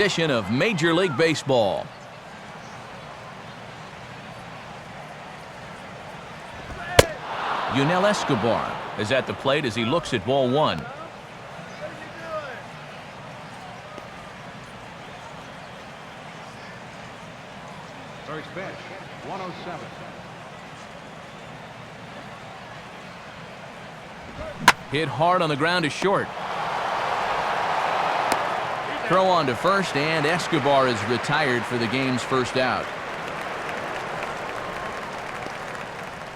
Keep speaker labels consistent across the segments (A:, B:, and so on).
A: Edition of Major League Baseball. Yunel Escobar is at the plate as he looks at ball one.
B: First pitch, 107.
A: Hit hard on the ground to short. Throw on to first, and Escobar is retired for the game's first out.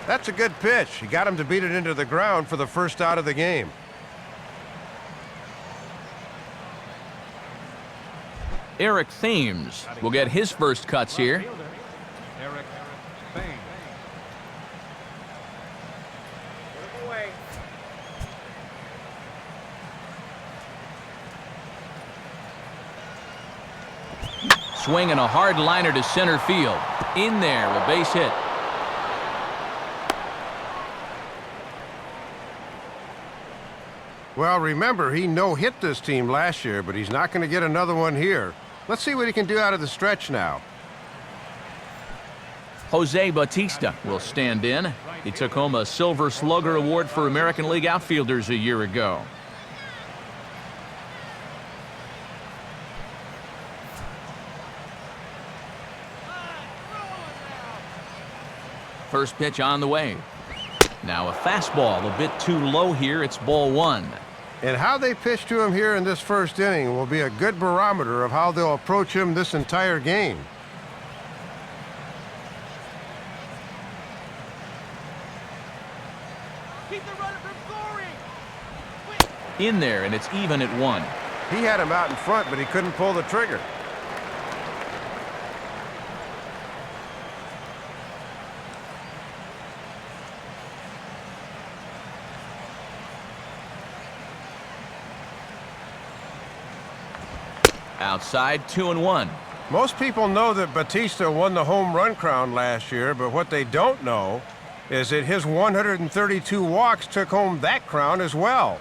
C: That's a good pitch. He got him to beat it into the ground for the first out of the game.
A: Eric Thames will get his first cuts here.
B: Eric Thames.
A: Swinging a hard liner to center field. In there, a base hit.
C: Well, remember, he no-hit this team last year, but he's not going to get another one here. Let's see what he can do out of the stretch now.
A: Jose Bautista will stand in. He took home a Silver Slugger Award for American League outfielders a year ago. First pitch on the way. Now a fastball a bit too low here. It's ball one.
C: And how they pitch to him here in this first inning will be a good barometer of how they'll approach him this entire game.
D: Keep the runner from scoring.
A: In there, and it's even at one.
C: He had him out in front, but he couldn't pull the trigger.
A: Outside, 2-1.
C: Most people know that Bautista won the home run crown last year, but what they don't know is that his 132 walks took home that crown as well.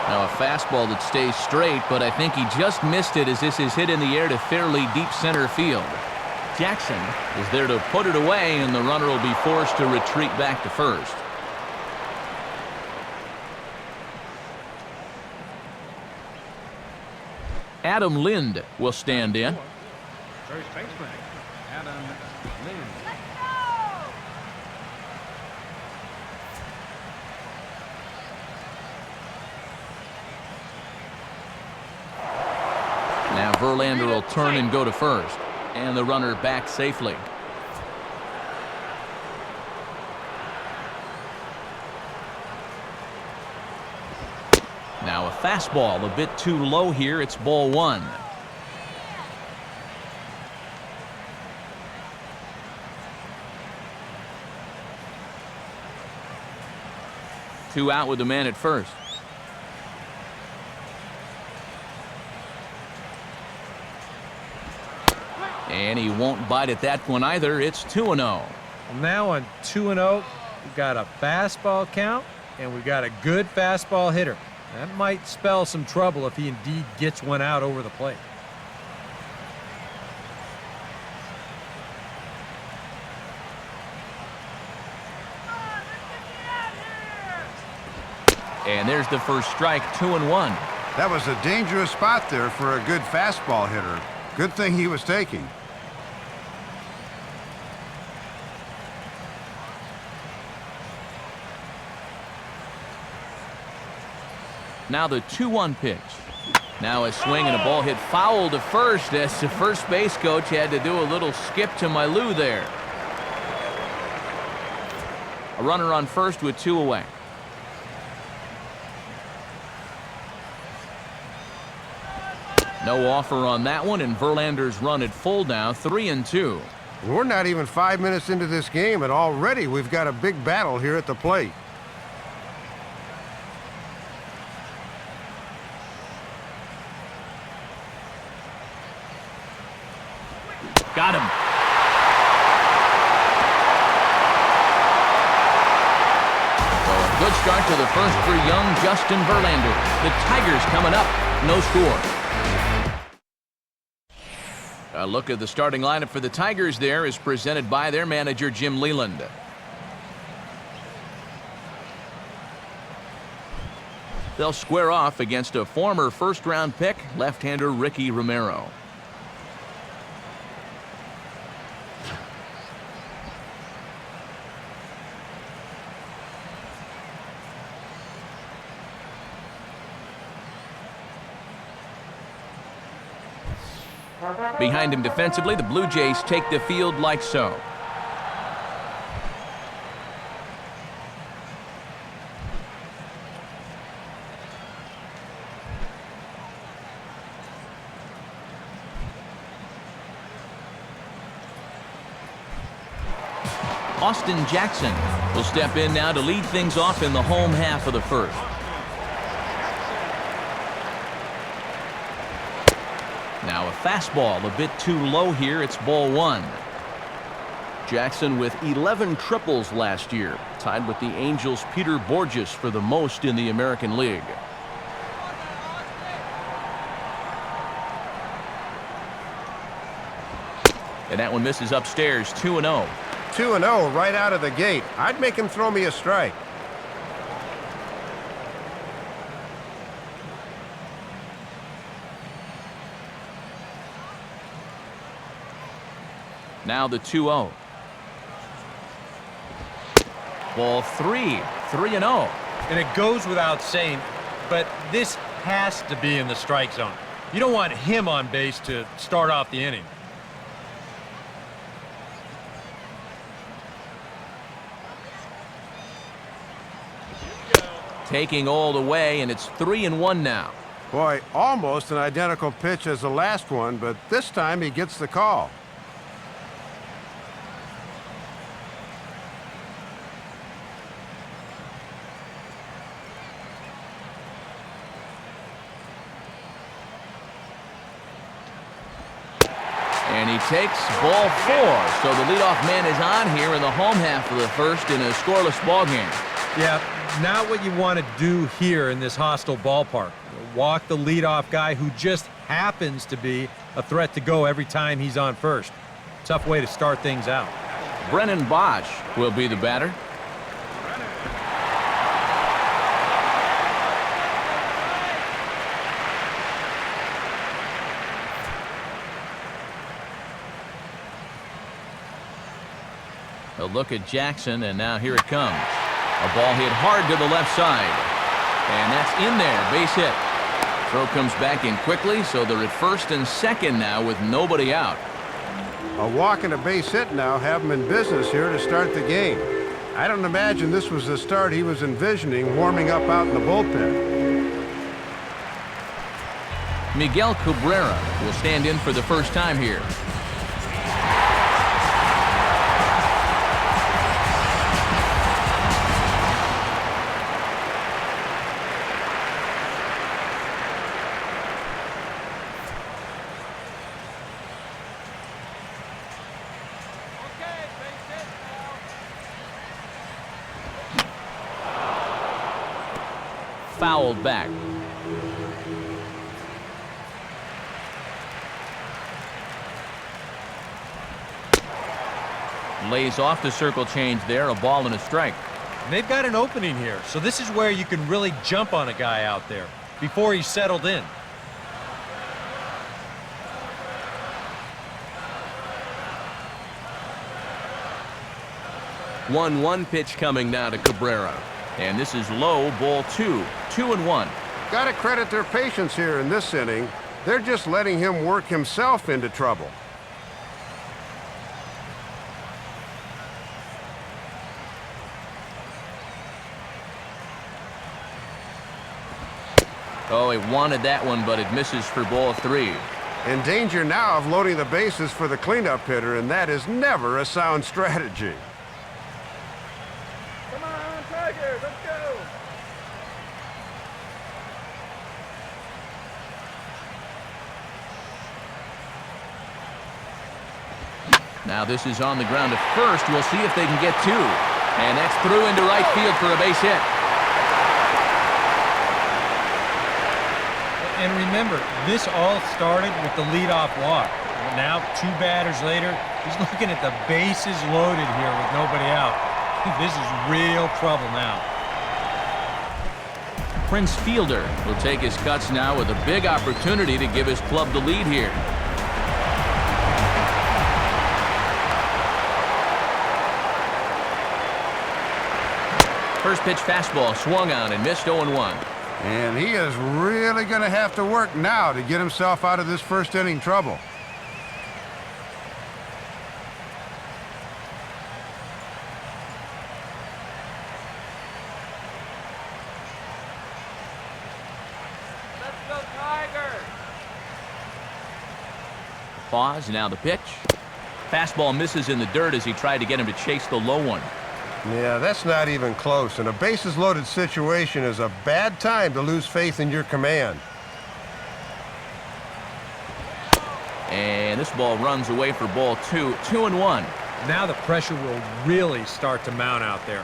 A: Now a fastball that stays straight, but I think he just missed it as this is hit in the air to fairly deep center field. Jackson is there to put it away, and the runner will be forced to retreat back to first. Adam Lind will stand in.
B: First baseman, Adam Lind.
A: Now Verlander will turn and go to first, and the runner back safely. Now a fastball a bit too low here. It's ball one. Two out with the man at first. And he won't bite at that one either. It's 2-0.
E: Now on 2-0, we've got a fastball count, and we've got a good fastball hitter. That might spell some trouble if he indeed gets one out over the plate.
A: And there's the first strike, 2-1.
C: That was a dangerous spot there for a good fastball hitter. Good thing he was taking.
A: Now the 2-1 pitch. Now a swing and a ball hit foul to first as the first base coach had to do a little skip to my loo there. A runner on first with two away. No offer on that one, and Verlander's run at full now, 3-2.
C: We're not even 5 minutes into this game, and already we've got a big battle here at the plate.
A: Got him. good start to the first for young Justin Verlander. The Tigers coming up. No score. A look at the starting lineup for the Tigers there is presented by their manager, Jim Leyland. They'll square off against a former first-round pick, left-hander Ricky Romero. Behind him defensively, the Blue Jays take the field like so. Austin Jackson will step in now to lead things off in the home half of the first. Now a fastball a bit too low here. It's ball one. Jackson with 11 triples last year, tied with the Angels' Peter Borges for the most in the American League. And that one misses upstairs, 2-0.
C: 2-0 right out of the gate. I'd make him throw me a strike.
A: Now the 2-0. Ball three, 3-0.
E: And it goes without saying, but this has to be in the strike zone. You don't want him on base to start off the inning.
A: Taking all the way, and it's 3-1 now.
C: Boy, almost an identical pitch as the last one, but this time he gets the call.
A: And he takes ball four. So the leadoff man is on here in the home half of the first in a scoreless ball game.
E: Yeah, not what you want to do here in this hostile ballpark. Walk the leadoff guy who just happens to be a threat to go every time he's on first. Tough way to start things out.
A: Brennan Bosch will be the batter. A look at Jackson, and now here it comes. A ball hit hard to the left side. And that's in there, base hit. Throw comes back in quickly, so they're at first and second now with nobody out.
C: A walk and a base hit now have him in business here to start the game. I don't imagine this was the start he was envisioning warming up out in the bullpen.
A: Miguel Cabrera will stand in for the first time here. Fouled back. Lays off the circle change there, a ball and a strike.
E: And they've got an opening here, so this is where you can really jump on a guy out there before he's settled in.
A: 1-1 pitch coming now to Cabrera. And this is low, ball two. 2-1.
C: Got to credit their patience here in this inning. They're just letting him work himself into trouble.
A: Oh, he wanted that one, but it misses for ball three.
C: In danger now of loading the bases for the cleanup hitter, and that is never a sound strategy.
D: Come on, Tigers, let's go.
A: Now this is on the ground to first. We'll see if they can get two. And that's through into right field for a base hit.
E: And remember, this all started with the leadoff walk. Now, 2 batters later, he's looking at the bases loaded here with nobody out. This is real trouble now.
A: Prince Fielder will take his cuts now with a big opportunity to give his club the lead here. First pitch fastball swung on and missed 0-1.
C: And he is really going to have to work now to get himself out of this first inning trouble.
D: Let's go, Tigers!
A: Pause, now the pitch. Fastball misses in the dirt as he tried to get him to chase the low one.
C: Yeah, that's not even close. And a bases-loaded situation is a bad time to lose faith in your command.
A: And this ball runs away for ball 2, 2-1.
E: Now the pressure will really start to mount out there.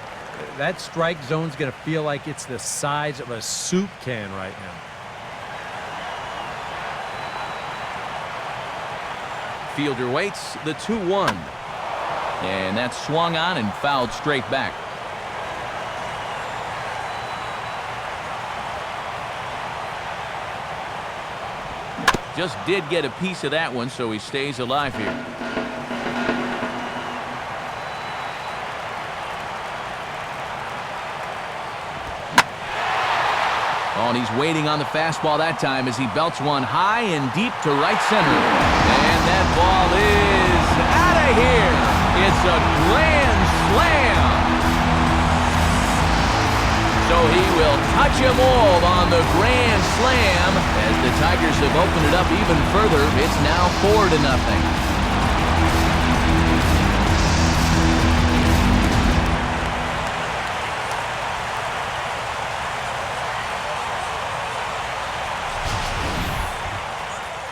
E: That strike zone's going to feel like it's the size of a soup can right now.
A: Fielder waits, the 2-1. And that's swung on and fouled straight back. Just did get a piece of that one, so he stays alive here. Oh, and he's waiting on the fastball that time as he belts one high and deep to right center. And that ball is out of here. It's a grand slam. So he will touch him all on the grand slam. As the Tigers have opened it up even further, it's now 4-0.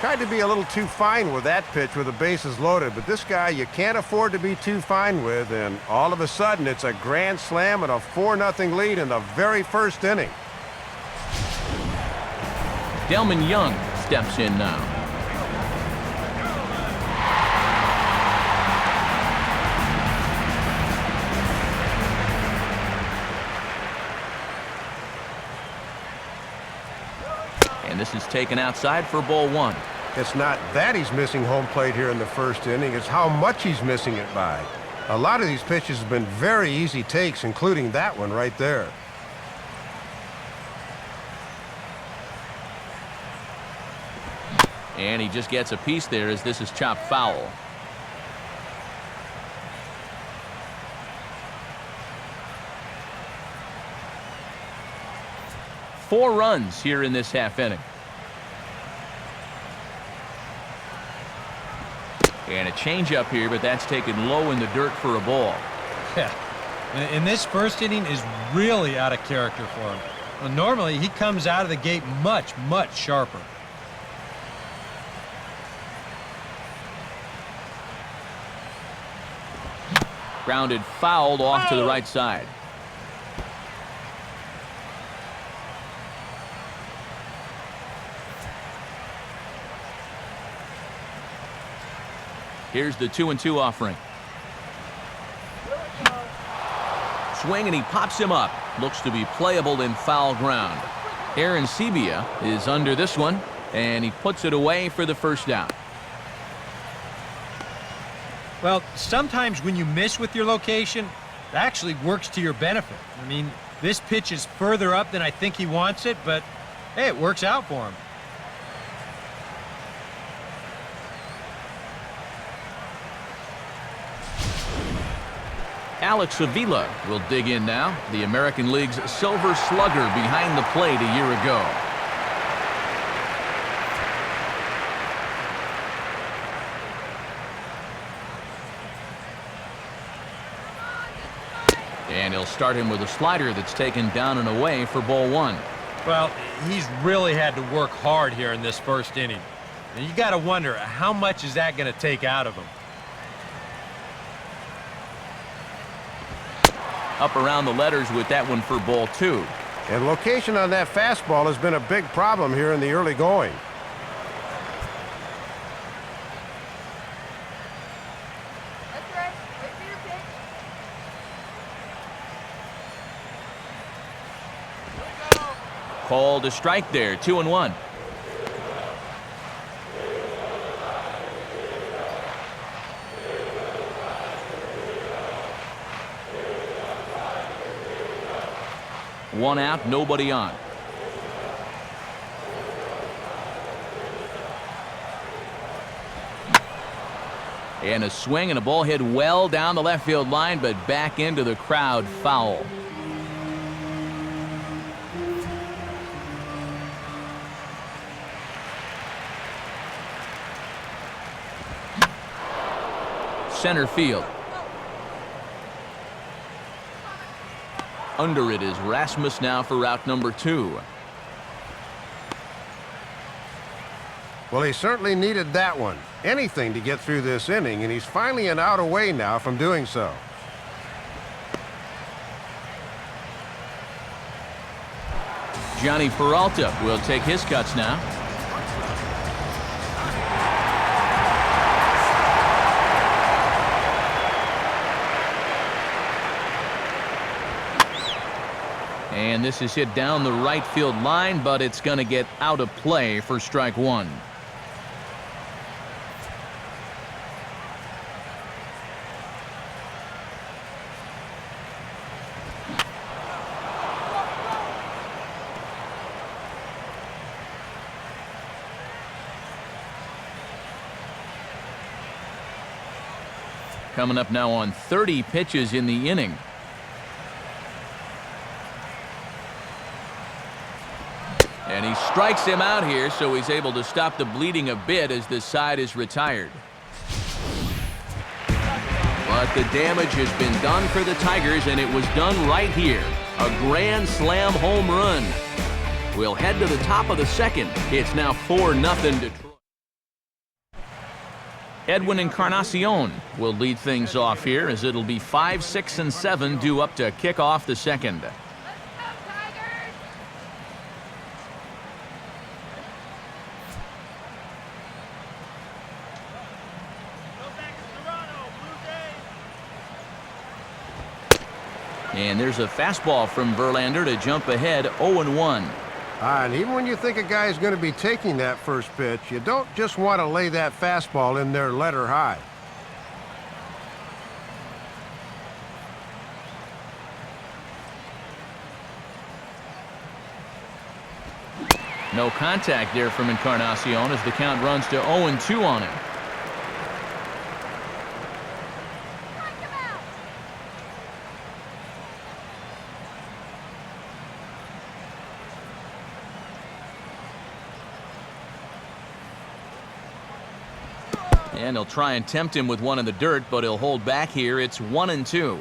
C: Tried to be a little too fine with that pitch with the bases loaded, but this guy you can't afford to be too fine with, and all of a sudden it's a grand slam and a 4-0 lead in the very first inning.
A: Delman Young steps in now. And this is taken outside for ball 1.
C: It's not that he's missing home plate here in the first inning, it's how much he's missing it by. A lot of these pitches have been very easy takes, including that one right there.
A: And he just gets a piece there as this is chopped foul. Four runs here in this half inning. And a changeup here, but that's taken low in the dirt for a ball.
E: Yeah. And this first inning is really out of character for him. Well, normally, he comes out of the gate much, much sharper.
A: Grounded fouled off to the right side. Here's the 2-2 offering. Swing and he pops him up. Looks to be playable in foul ground. Aaron Sebia is under this one, and he puts it away for the first down.
E: Well, sometimes when you miss with your location, it actually works to your benefit. I mean, this pitch is further up than I think he wants it, but hey, it works out for him.
A: Alex Avila will dig in now, the American League's Silver Slugger behind the plate a year ago. And he'll start him with a slider that's taken down and away for ball 1.
E: Well, he's really had to work hard here in this first inning. And you got to wonder, how much is that going to take out of him?
A: Up around the letters with that one for ball 2.
C: And location on that fastball has been a big problem here in the early going.
D: That's right. Wait for your pitch. Here we go.
A: Called a strike there, 2-1. One out, nobody on. And a swing and a ball hit well down the left field line, but back into the crowd, foul. Center field. Under it is Rasmus now for route number 2.
C: Well, he certainly needed that one. Anything to get through this inning, and he's finally an out away now from doing so.
A: Johnny Peralta will take his cuts now. And this is hit down the right field line, but it's going to get out of play for strike 1. Coming up now on 30 pitches in the inning. And he strikes him out here, so he's able to stop the bleeding a bit as this side is retired. But the damage has been done for the Tigers, and it was done right here. A grand slam home run. We'll head to the top of the second. It's now 4-0 Detroit. Edwin Encarnacion will lead things off here as it'll be 5, 6, and 7 due up to kick off the second.
D: Let's go, Tigers! Go back to Toronto, Blue Jays!
A: And there's a fastball from Verlander to jump ahead 0-1.
C: And even when you think a guy is going to be taking that first pitch, you don't just want to lay that fastball in there letter high.
A: No contact there from Encarnacion as the count runs to 0-2 on him. And he'll try and tempt him with one in the dirt, but he'll hold back here. It's 1-2.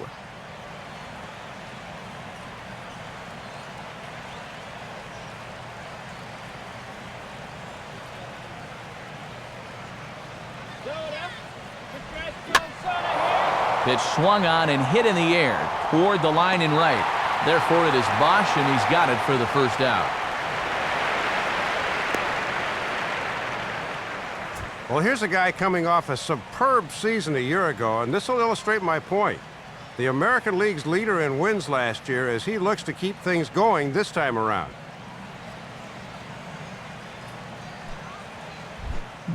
A: Pitch swung on and hit in the air toward the line in right. Therefore, it is Bosch, and he's got it for the first out.
C: Well, here's a guy coming off a superb season a year ago, and this will illustrate my point. The American League's leader in wins last year as he looks to keep things going this time around.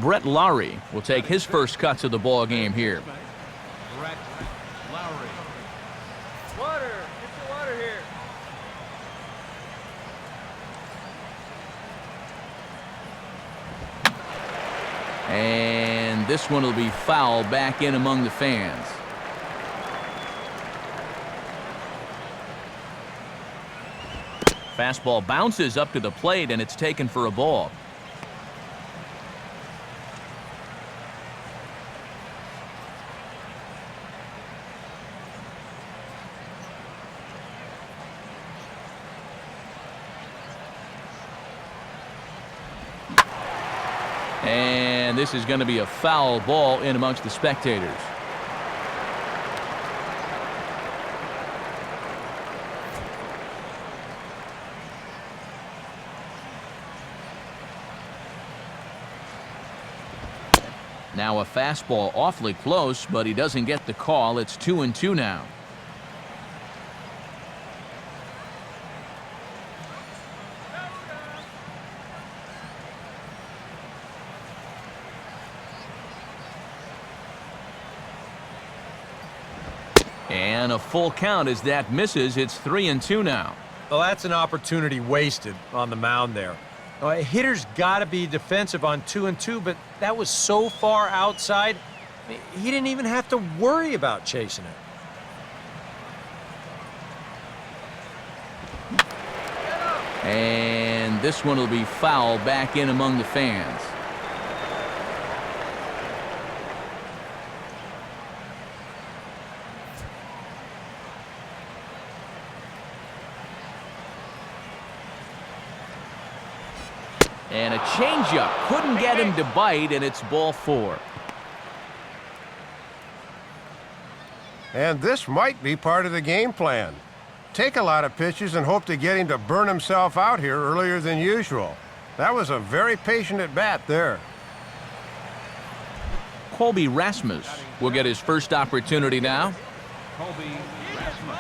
A: Brett Lowry will take his first cuts of the ball game here.
B: Brett Lowry.
D: Water! Get your water here.
A: And this one will be foul back in among the fans. Fastball bounces up to the plate, and it's taken for a ball. And this is going to be a foul ball in amongst the spectators. Now a fastball awfully close, but he doesn't get the call. It's 2-2 now. And a full count as that misses. It's 3-2 now.
E: Well, that's an opportunity wasted on the mound there. A hitter's got to be defensive on 2-2, but that was so far outside, he didn't even have to worry about chasing it.
A: And this one will be foul back in among the fans. And a changeup. Couldn't get him to bite, and it's ball 4.
C: And this might be part of the game plan. Take a lot of pitches and hope to get him to burn himself out here earlier than usual. That was a very patient at bat there.
A: Colby Rasmus will get his first opportunity now.
B: Colby Rasmus.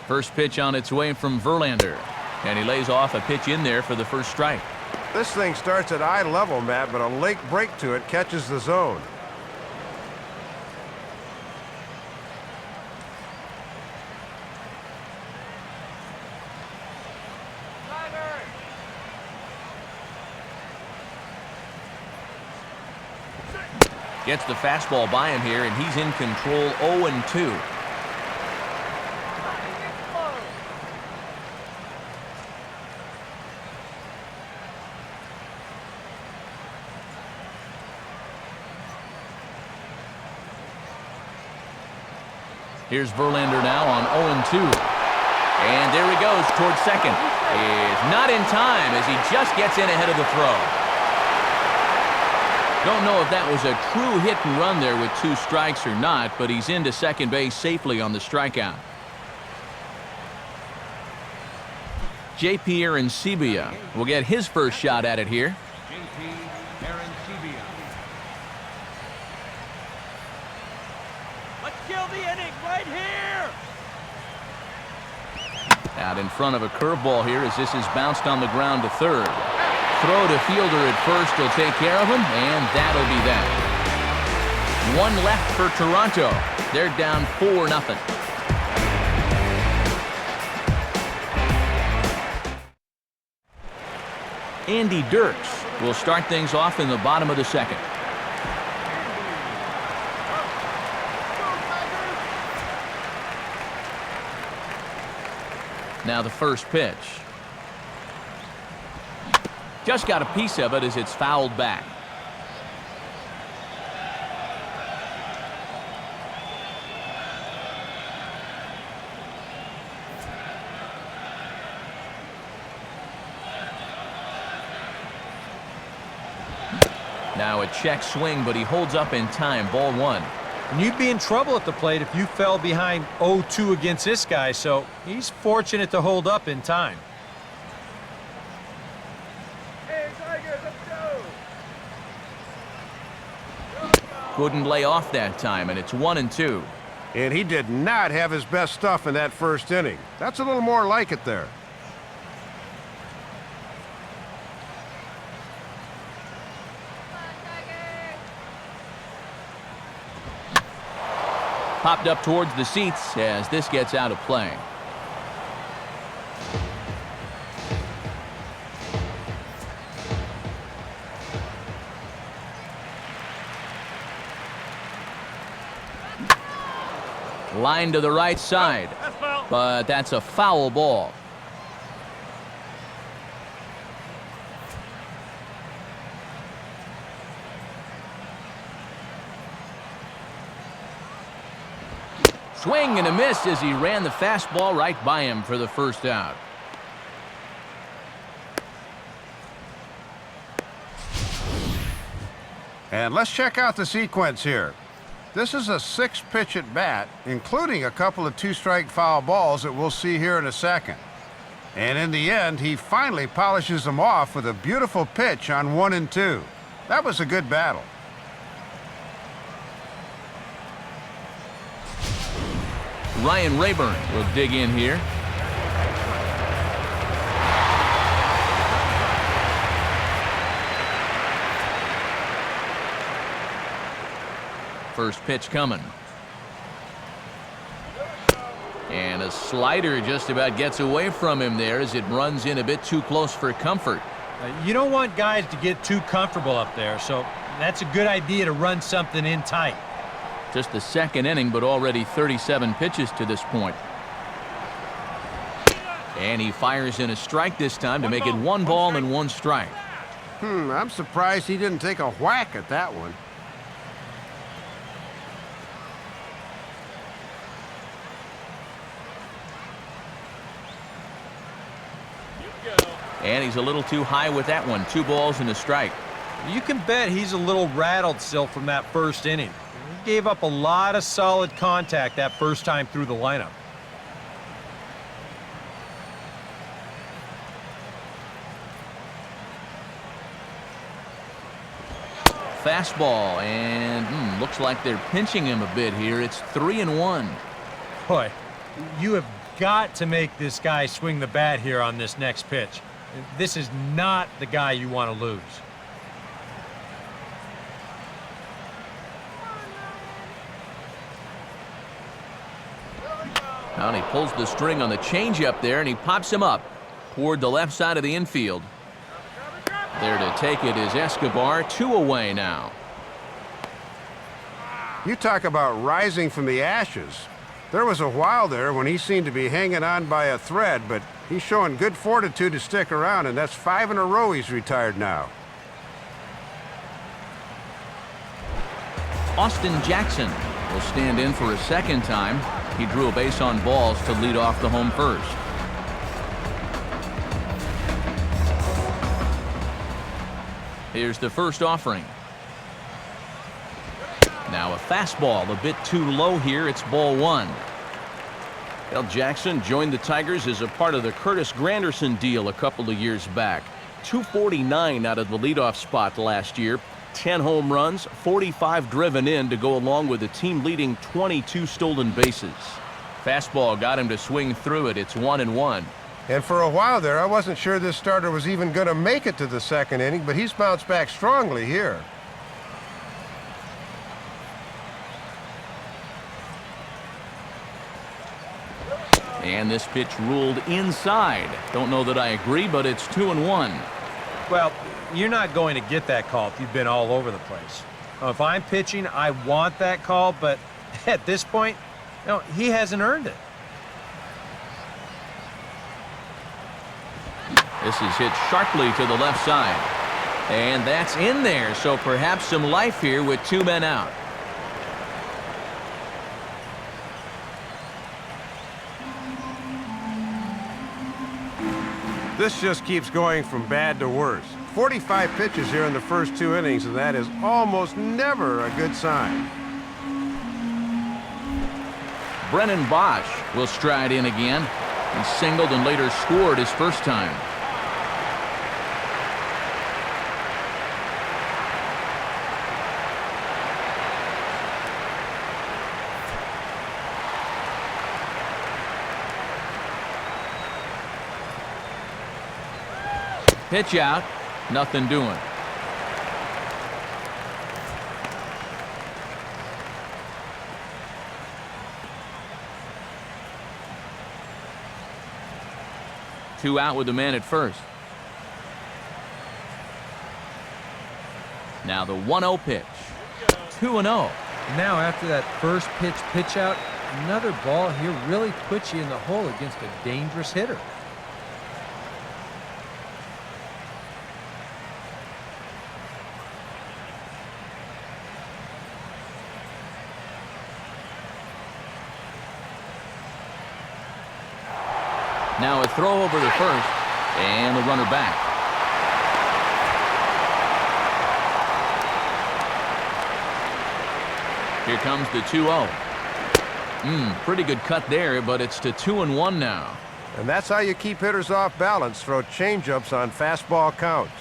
A: First pitch on its way from Verlander. And he lays off a pitch in there for the first strike.
C: This thing starts at eye level, Matt, but a late break to it catches the zone.
A: Gets the fastball by him here, and he's in control. 0-2. Here's Verlander now on 0-2. And there he goes towards second. Is not in time as he just gets in ahead of the throw. Don't know if that was a true hit and run there with 2 strikes or not, but he's into second base safely on the strikeout. J.P. Arancibia will get his first shot at it here.
B: J.P. Arancibia.
D: Let's kill the inning right here.
A: Out in front of a curveball here as this is bounced on the ground to third. Throw to fielder at first will take care of him, and that'll be that. 1 left for Toronto. They're down 4-0. Andy Dirks will start things off in the bottom of the second. Now the first pitch. Just got a piece of it as it's fouled back. Now a check swing, but he holds up in time. Ball 1.
E: And you'd be in trouble at the plate if you fell behind 0-2 against this guy, so he's fortunate to hold up in time.
D: Hey, Tigers, let's go.
A: Couldn't lay off that time, and it's 1-2.
C: And he did not have his best stuff in that first inning. That's a little more like it there.
A: Popped up towards the seats as this gets out of play. Line to the right side, but that's a foul ball. Swing and a miss as he ran the fastball right by him for the first out.
C: And let's check out the sequence here. This is a 6-pitch at bat, including a couple of 2-strike foul balls that we'll see here in a second. And in the end, he finally polishes them off with a beautiful pitch on 1 and 2. That was a good battle.
A: Ryan Rayburn will dig in here. First pitch coming. And a slider just about gets away from him there as it runs in a bit too close for comfort.
E: You don't want guys to get too comfortable up there, so that's a good idea to run something in tight.
A: Just the second inning, but already 37 pitches to this point. And he fires in a strike this time to make it 1 ball and 1 strike.
C: I'm surprised he didn't take a whack at that one.
A: And he's a little too high with that one. 2 balls and a strike.
E: You can bet he's a little rattled still from that first inning. He gave up a lot of solid contact that first time through the lineup.
A: Fastball, and looks like they're pinching him a bit here. It's 3-1.
E: Boy, you have got to make this guy swing the bat here on this next pitch. This is not the guy you want to lose.
A: Now he pulls the string on the changeup there, and he pops him up toward the left side of the infield. There to take it is Escobar. 2 away now.
C: You talk about rising from the ashes. There was a while there when he seemed to be hanging on by a thread, but he's showing good fortitude to stick around, and that's 5 in a row he's retired now.
A: Austin Jackson will stand in for a second time. He drew a base on balls to lead off the home first. Here's the first offering. Now a fastball a bit too low here. It's ball 1. Well, Jackson joined the Tigers as a part of the Curtis Granderson deal a couple of years back. 249 out of the leadoff spot last year. 10 home runs, 45 driven in to go along with the team-leading 22 stolen bases. Fastball got him to swing through it. It's 1-1.
C: And for a while there, I wasn't sure this starter was even going to make it to the second inning, but he's bounced back strongly here.
A: And this pitch ruled inside. Don't know that I agree, but it's 2-1.
E: Well, you're not going to get that call if you've been all over the place. If I'm pitching, I want that call, but at this point, no, he hasn't earned it.
A: This is hit sharply to the left side. And that's in there, so perhaps some life here with 2 men out.
C: This just keeps going from bad to worse. 45 pitches here in the first 2 innings, and that is almost never a good sign.
A: Brennan Bosch will stride in again. He singled and later scored his first time. Pitch out, nothing doing. Two out with the man at first. Now the 1-0 pitch. 2-0.
E: Now after that first pitch out, another ball here really puts you in the hole against a dangerous hitter.
A: Now a throw over to first, and the runner back. Here comes the 2-0. Pretty good cut there, but it's to 2-1 now.
C: And that's how you keep hitters off balance. Throw changeups on fastball counts.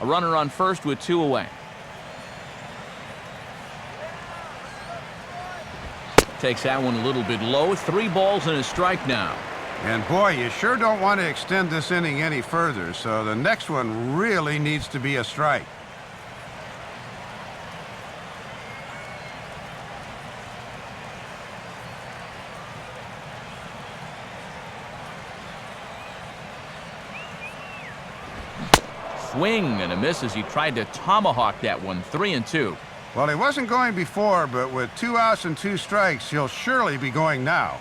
A: A runner on first with 2 away. Takes that one a little bit low. 3 balls and a strike now.
C: And boy, you sure don't want to extend this inning any further, so the next one really needs to be a strike.
A: Swing and a miss as he tried to tomahawk that one. 3-2.
C: Well, he wasn't going before, but with 2 outs and 2 strikes, he'll surely be going now.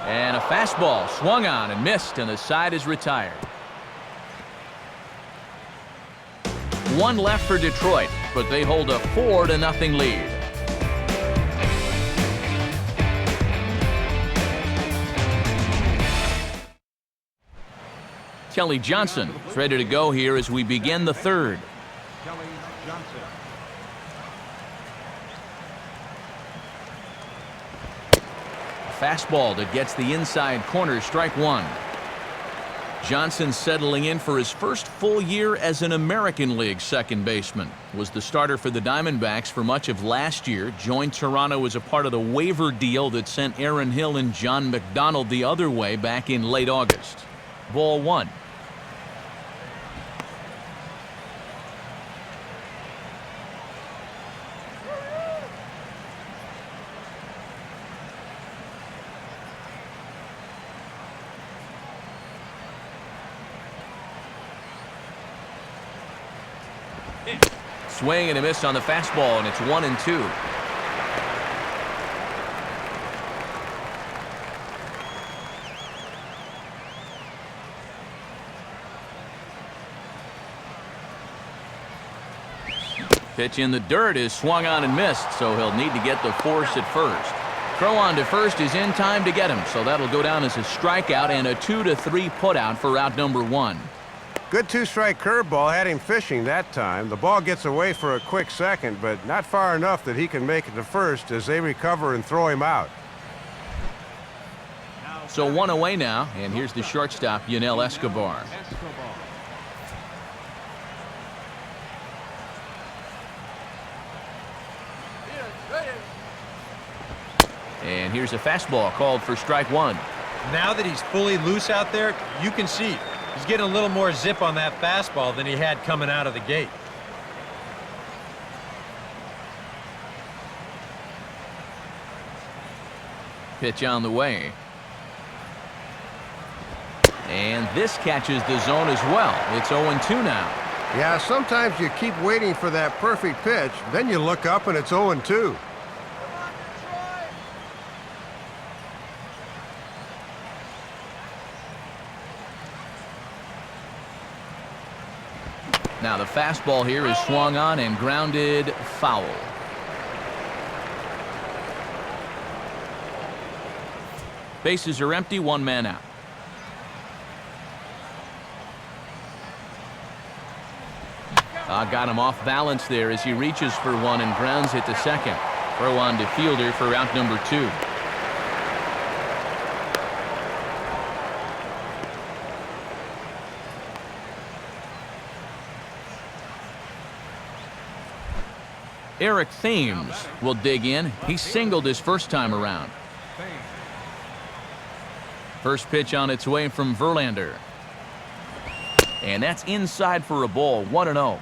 A: And a fastball swung on and missed, and the side is retired. 1 left for Detroit, but they hold a 4-0 lead. Kelly Johnson is ready to go here as we begin the 3rd.
B: Kelly Johnson.
A: Fastball that gets the inside corner, strike 1. Johnson settling in for his first full year as an American League second baseman. Was the starter for the Diamondbacks for much of last year. Joined Toronto as a part of the waiver deal that sent Aaron Hill and John McDonald the other way back in late August. Ball 1. Swing and a miss on the fastball, and it's 1-2. Pitch in the dirt is swung on and missed, so he'll need to get the force at first. Throw on to first is in time to get him, so that'll go down as a strikeout and a 2-3 putout for out number 1.
C: Good 2-strike curveball had him fishing that time. The ball gets away for a quick second, but not far enough that he can make it to first as they recover and throw him out.
A: So 1 away now, and here's the shortstop, Yunel Escobar. And here's a fastball called for strike 1.
E: Now that he's fully loose out there, you can see he's getting a little more zip on that fastball than he had coming out of the gate.
A: Pitch on the way. And this catches the zone as well. It's 0-2 now.
C: Yeah, sometimes you keep waiting for that perfect pitch, then you look up and it's 0-2.
A: Now the fastball here is swung on and grounded foul. Bases are empty, 1 man out. Got him off balance there as he reaches for 1 and grounds it to second. Throw on to fielder for out number 2. Eric Thames will dig in. He singled his first time around. First pitch on its way from Verlander. And that's inside for a ball, 1-0.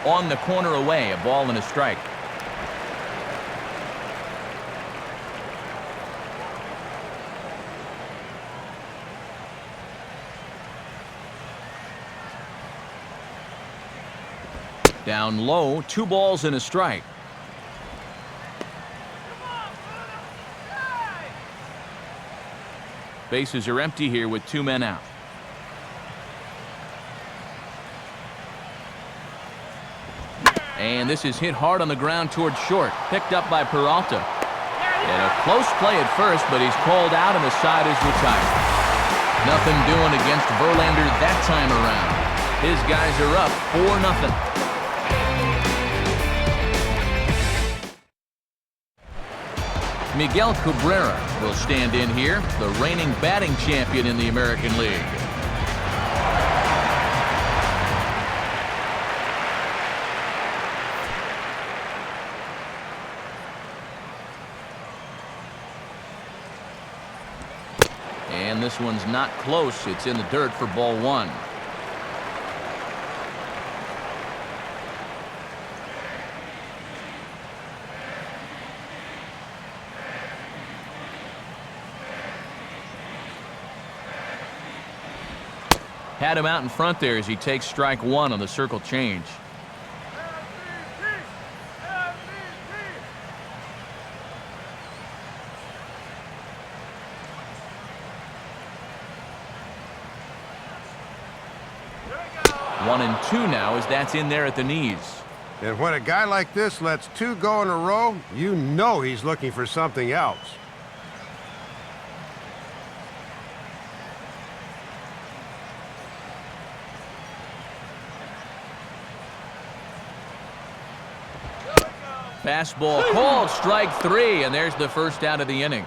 A: On the corner away, a ball and a strike. Down low, 2 balls and a strike. Bases are empty here with 2 men out. And this is hit hard on the ground towards short. Picked up by Peralta. And a close play at first, but he's called out and the side is retired. Nothing doing against Verlander that time around. His guys are up 4-0. Miguel Cabrera will stand in here, the reigning batting champion in the American League. And this one's not close. It's in the dirt for ball 1. Had him out in front there as he takes strike 1 on the circle change. One and 2 now as that's in there at the knees.
C: And when a guy like this lets 2 go in a row, you know he's looking for something else.
A: Fastball called, strike 3, and there's the first out of the inning.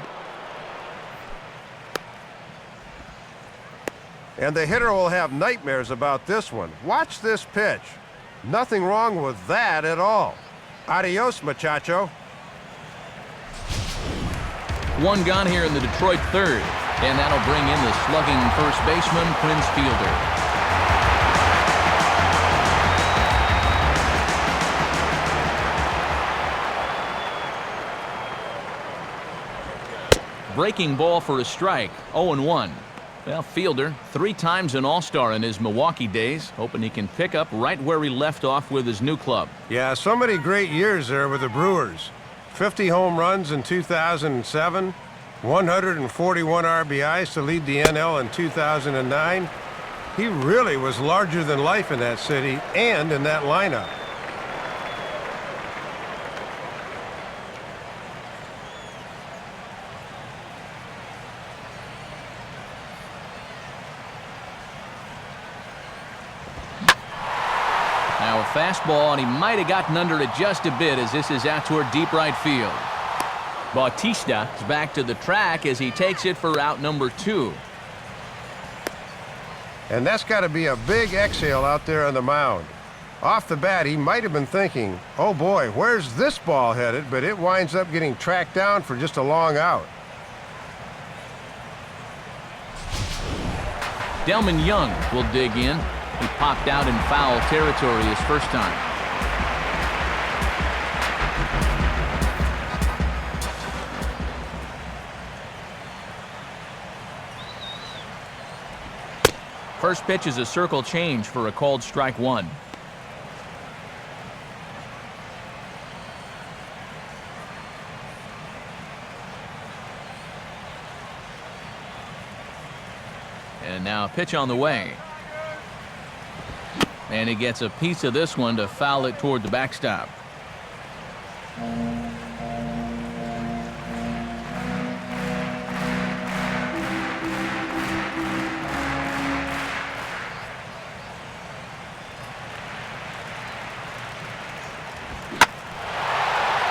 C: And the hitter will have nightmares about this one. Watch this pitch. Nothing wrong with that at all. Adios, muchacho.
A: 1 gone here in the Detroit third, and that'll bring in the slugging first baseman, Prince Fielder. Breaking ball for a strike, 0-1. Well, Fielder, 3 times an All-Star in his Milwaukee days, hoping he can pick up right where he left off with his new club.
C: Yeah, so many great years there with the Brewers. 50 home runs in 2007, 141 RBIs to lead the NL in 2009. He really was larger than life in that city and in that lineup.
A: Now a fastball, and he might have gotten under it just a bit as this is out toward deep right field. Bautista is back to the track as he takes it for out number 2.
C: And that's got to be a big exhale out there on the mound. Off the bat, he might have been thinking, oh boy, where's this ball headed? But it winds up getting tracked down for just a long out.
A: Delman Young will dig in. He popped out in foul territory his first time. First pitch is a circle change for a called strike 1. And now a pitch on the way. And he gets a piece of this one to foul it toward the backstop.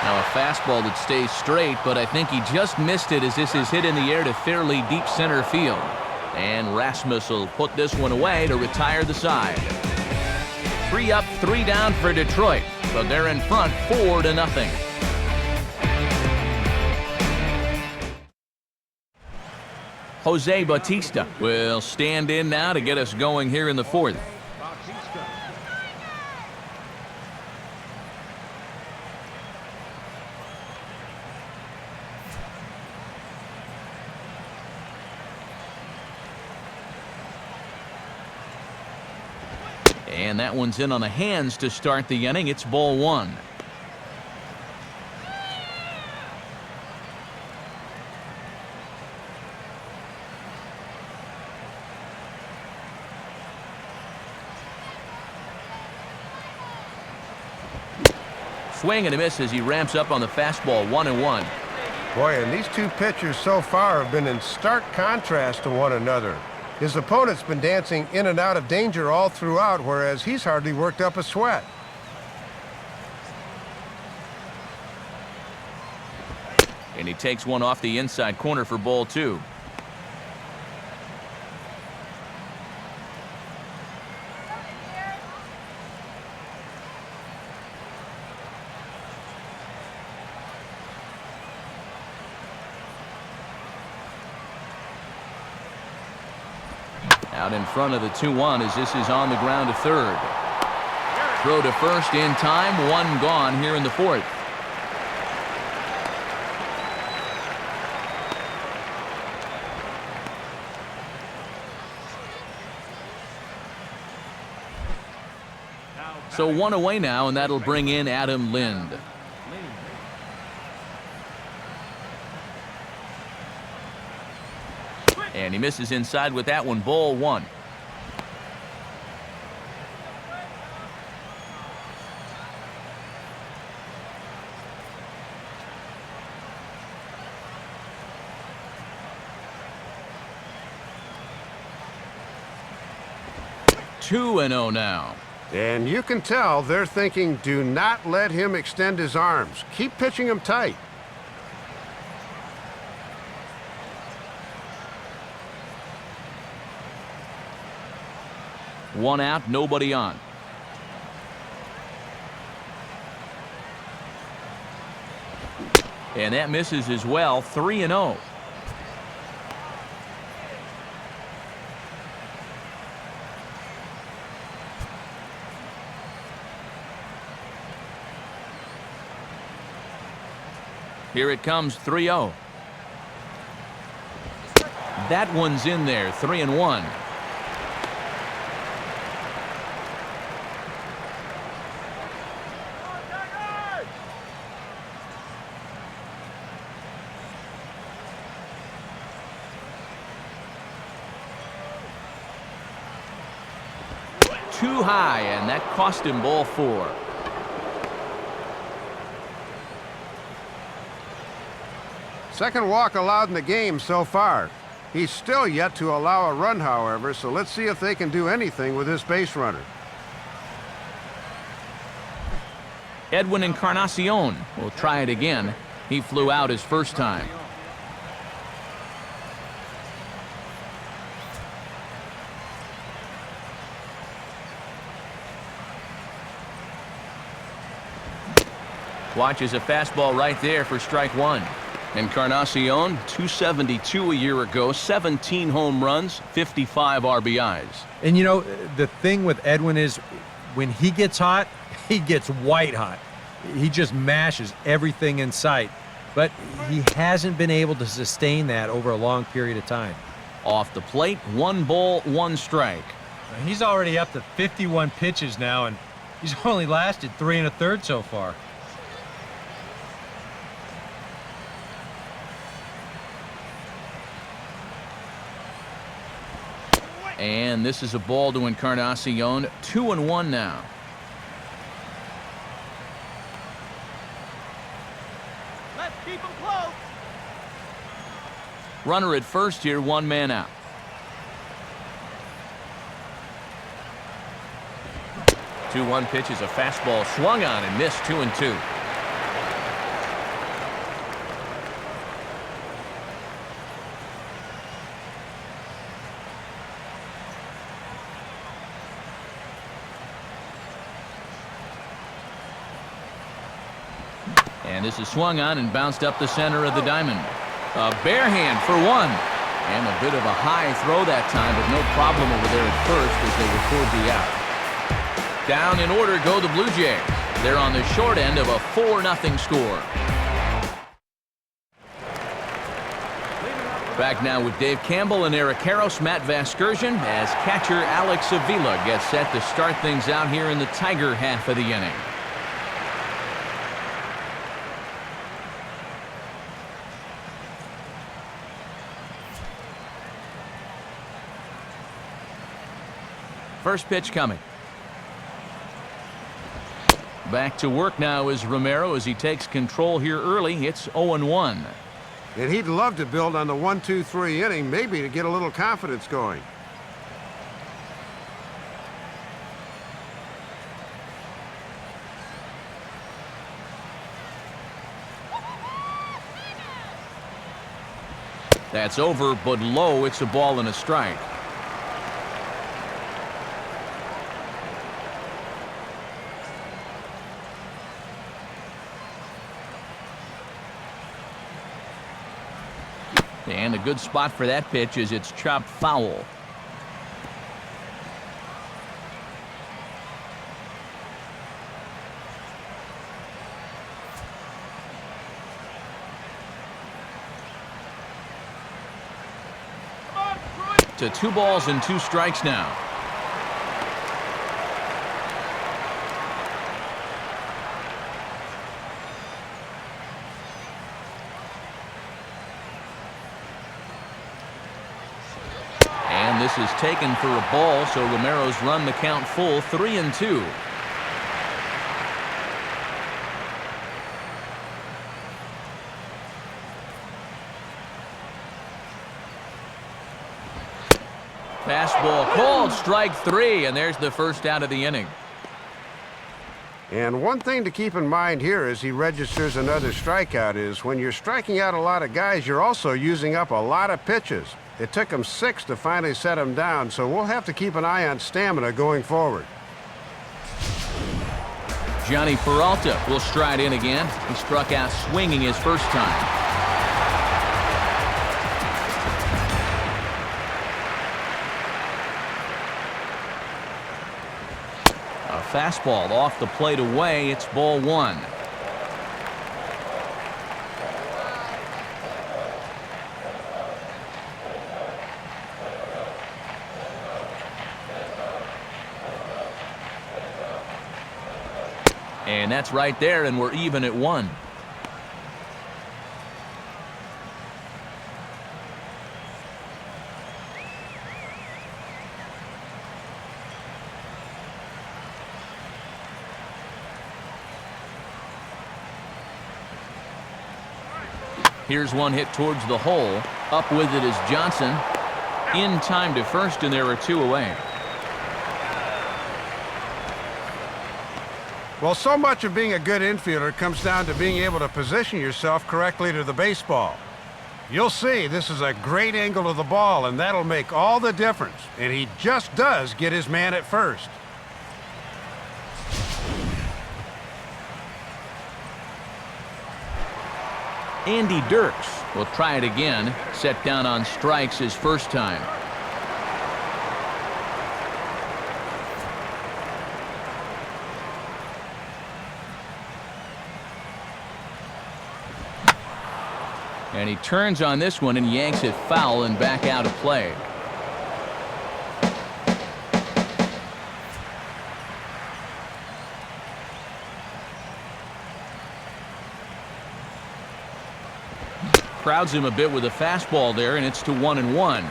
A: Now a fastball that stays straight, but I think he just missed it as this is hit in the air to fairly deep center field. And Rasmus will put this one away to retire the side. 3 up, 3 down for Detroit, but they're in front 4-0. Jose Bautista will stand in now to get us going here in the 4th.
B: Bautista.
A: And that one's in on the hands to start the inning. It's ball 1. Swing and a miss as he ramps up on the fastball, 1-1.
C: Boy, and these two pitchers so far have been in stark contrast to one another. His opponent's been dancing in and out of danger all throughout, whereas he's hardly worked up a sweat.
A: And he takes one off the inside corner for ball 2. Out in front of the 2-1 as this is on the ground to third. Throw to first in time, one gone here in the fourth. So one away now, and that'll bring in Adam Lind. And he misses inside with that one, ball 1. Two and 0 now.
C: And you can tell they're thinking, do not let him extend his arms. Keep pitching him tight.
A: One out, nobody on. And that misses as well, 3-0. Here it comes, 3-0. That one's in there, 3-1. Too high, and that cost him ball 4.
C: Second walk allowed in the game so far. He's still yet to allow a run, however, so let's see if they can do anything with this base runner.
A: Edwin Encarnacion will try it again. He flew out his first time. Watches a fastball right there for strike 1. Encarnacion, 272 a year ago, 17 home runs, 55 RBIs.
E: And you know, the thing with Edwin is when he gets hot, he gets white hot. He just mashes everything in sight. But he hasn't been able to sustain that over a long period of time.
A: Off the plate, 1 ball, 1 strike.
E: He's already up to 51 pitches now, and he's only lasted 3 1/3 so far.
A: And this is a ball to Encarnacion, 2-1 now.
D: Let's keep them close.
A: Runner at first here, 1 man out. The 2-1 pitch is a fastball swung on and missed, 2-2. And this is swung on and bounced up the center of the diamond. A bare hand for 1. And a bit of a high throw that time, but no problem over there at first as they record the out. Down in order go the Blue Jays. They're on the short end of a 4-0 score. Back now with Dave Campbell and Eric Karros, Matt Vasgersian, as catcher Alex Avila gets set to start things out here in the Tiger half of the inning. First pitch coming. Back to work now is Romero as he takes control here early. It's 0-1.
C: And he'd love to build on the 1-2-3 inning, maybe to get a little confidence going.
A: That's over, but low. It's a ball and a strike. And a good spot for that pitch is it's chopped foul. To 2 balls and 2 strikes now. And this is taken for a ball, so Romero's run the count full, 3-2. Fastball called, strike 3, and there's the first out of the inning.
C: And one thing to keep in mind here as he registers another strikeout is when you're striking out a lot of guys, you're also using up a lot of pitches. It took him 6 to finally set him down, so we'll have to keep an eye on stamina going forward.
A: Johnny Peralta will stride in again. He struck out swinging his first time. Fastball off the plate away. It's ball 1. And that's right there, and we're even at 1. Here's one hit towards the hole. Up with it is Johnson. In time to first, and there are 2 away.
C: Well, so much of being a good infielder comes down to being able to position yourself correctly to the baseball. You'll see this is a great angle of the ball, and that'll make all the difference. And he just does get his man at first.
A: Andy Dirks will try it again. Set down on strikes his first time. And he turns on this one and yanks it foul and back out of play. Crowds him a bit with a fastball there, and it's to 1-1.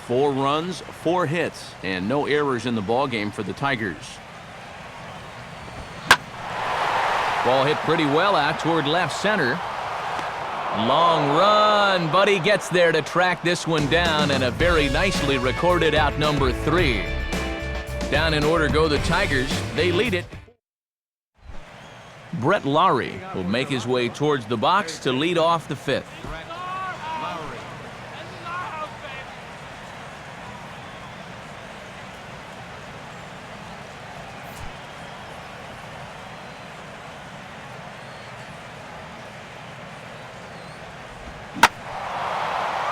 A: 4 runs, 4 hits, and no errors in the ballgame for the Tigers. Ball hit pretty well out toward left center. Long run, but he gets there to track this one down, and a very nicely recorded out number 3. Down in order go the Tigers. They lead it. Brett Lowry will make his way towards the box to lead off the 5th.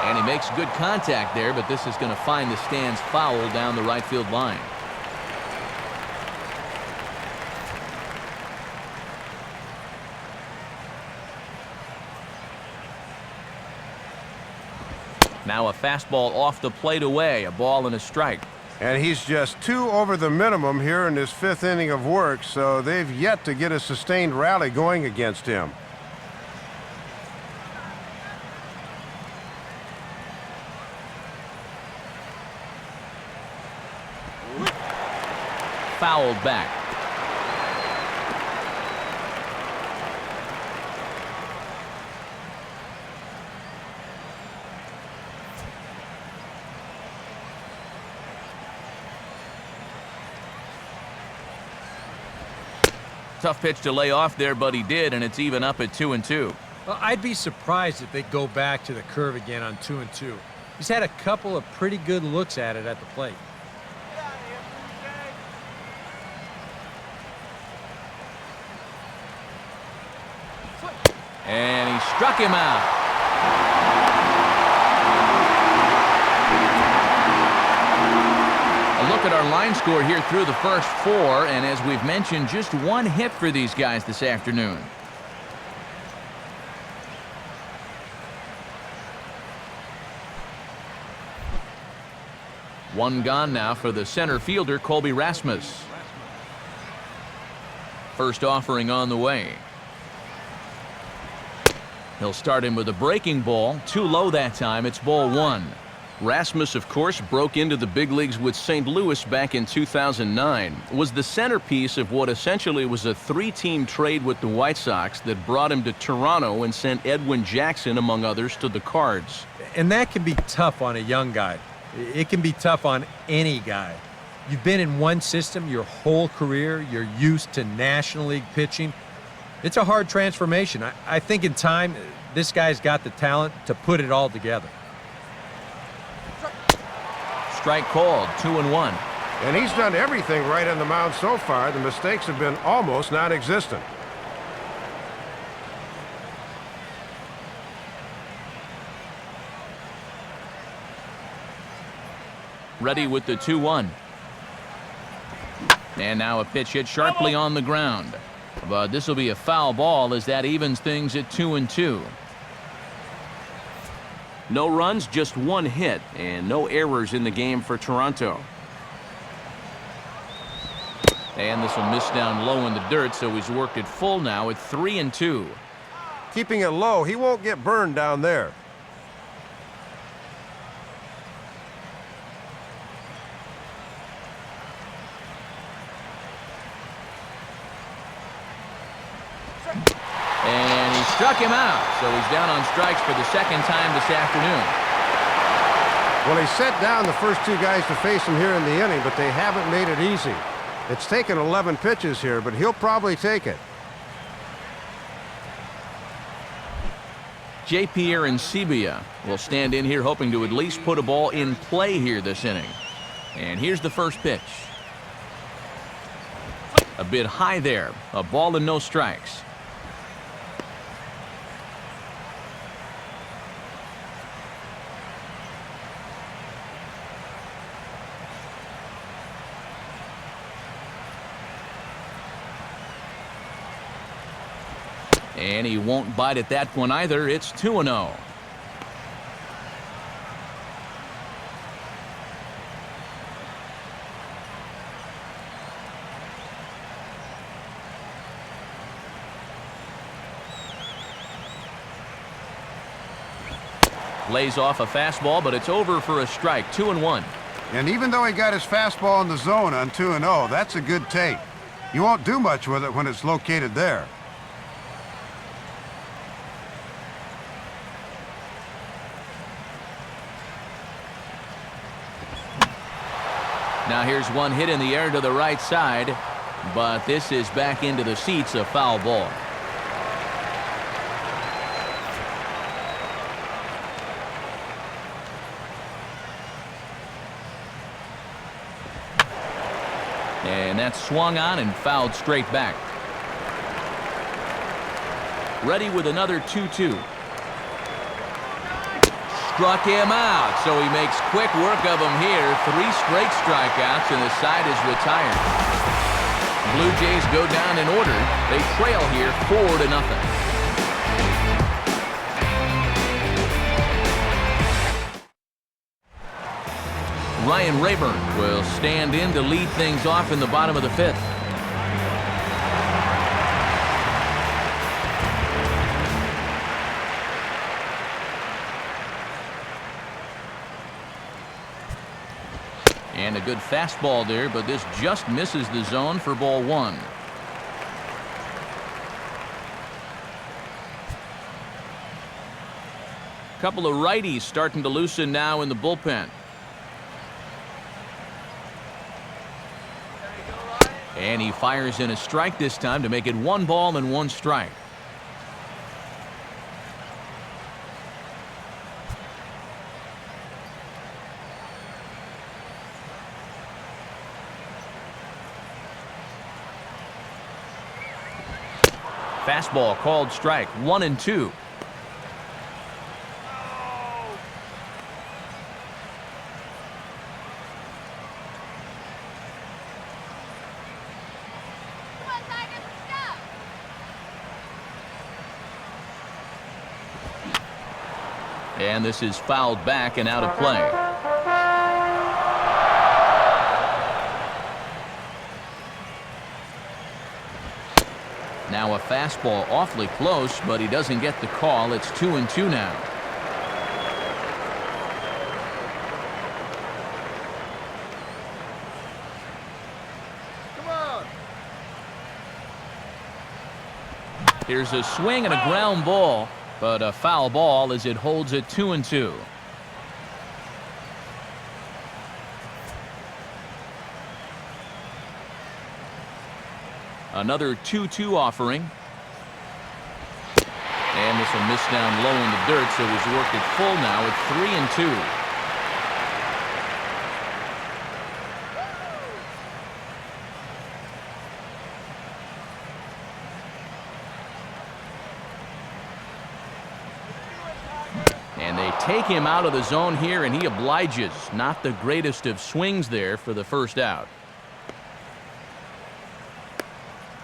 A: And he makes good contact there, but this is going to find the stands foul down the right field line. Now a fastball off the plate away, a ball and a strike.
C: And he's just 2 over the minimum here in this 5th inning of work, so they've yet to get a sustained rally going against him.
A: fouled back. Tough pitch to lay off there, but he did, and it's even up at 2-2.
E: Well, I'd be surprised if they go back to the curve again on 2-2. He's had a couple of pretty good looks at it at the plate.
D: Get out of here, Blue Jay.
A: And he struck him out. A look at our line score here through the first 4, and as we've mentioned, just 1 hit for these guys this afternoon. One gone now for the center fielder, Colby Rasmus. First offering on the way. He'll start him with a breaking ball. Too low that time. It's ball 1. Rasmus, of course, broke into the big leagues with St. Louis back in 2009. Was the centerpiece of what essentially was a 3-team trade with the White Sox that brought him to Toronto and sent Edwin Jackson, among others, to the Cards.
E: And that can be tough on a young guy. It can be tough on any guy. You've been in one system your whole career. You're used to National League pitching. It's a hard transformation. I think in time, this guy's got the talent to put it all together.
A: Strike called, 2-1.
C: And he's done everything right on the mound so far. The mistakes have been almost non-existent.
A: Ready with the 2-1. And now a pitch hit sharply on the ground. But this will be a foul ball as that evens things at 2-2. No runs, just 1 hit, and no errors in the game for Toronto. And this will miss down low in the dirt, so he's worked it full now at 3-2.
C: Keeping it low, he won't get burned down there.
A: And he struck him out, so he's down on strikes for the second time this afternoon.
C: Well, he set down the first 2 guys to face him here in the inning, but they haven't made it easy. It's taken 11 pitches here, but he'll probably take it.
A: J.P. Arancibia will stand in here hoping to at least put a ball in play here this inning. And here's the first pitch. A bit high there. A ball and no strikes. And he won't bite at that one either. It's 2-0. Lays off a fastball, but it's over for a strike. 2-1.
C: And even though he got his fastball in the zone on 2-0, that's a good take. You won't do much with it when it's located there.
A: Now here's one hit in the air to the right side, but this is back into the seats, a foul ball. And that's swung on and fouled straight back. Ready with another 2-2. Struck him out, so he makes quick work of him here. 3 straight strikeouts, and the side is retired. Blue Jays go down in order. They trail here 4-0. Ryan Rayburn will stand in to lead things off in the bottom of the 5th. And a a good fastball there, but this just misses the zone for ball one. Couple of righties starting to loosen now in the bullpen. And he fires in a strike this time to make it 1 ball and 1 strike. Fastball called strike, 1-2. And this is fouled back and out of play. Now a fastball awfully close, but he doesn't get the call. It's 2-2 now.
B: Come on.
A: Here's a swing and a ground ball, but a foul ball as it holds it 2-2. Another 2-2 offering. And this will miss down low in the dirt, so he's worked it full now at 3-2. And they take him out of the zone here, and he obliges. Not the greatest of swings there for the first out.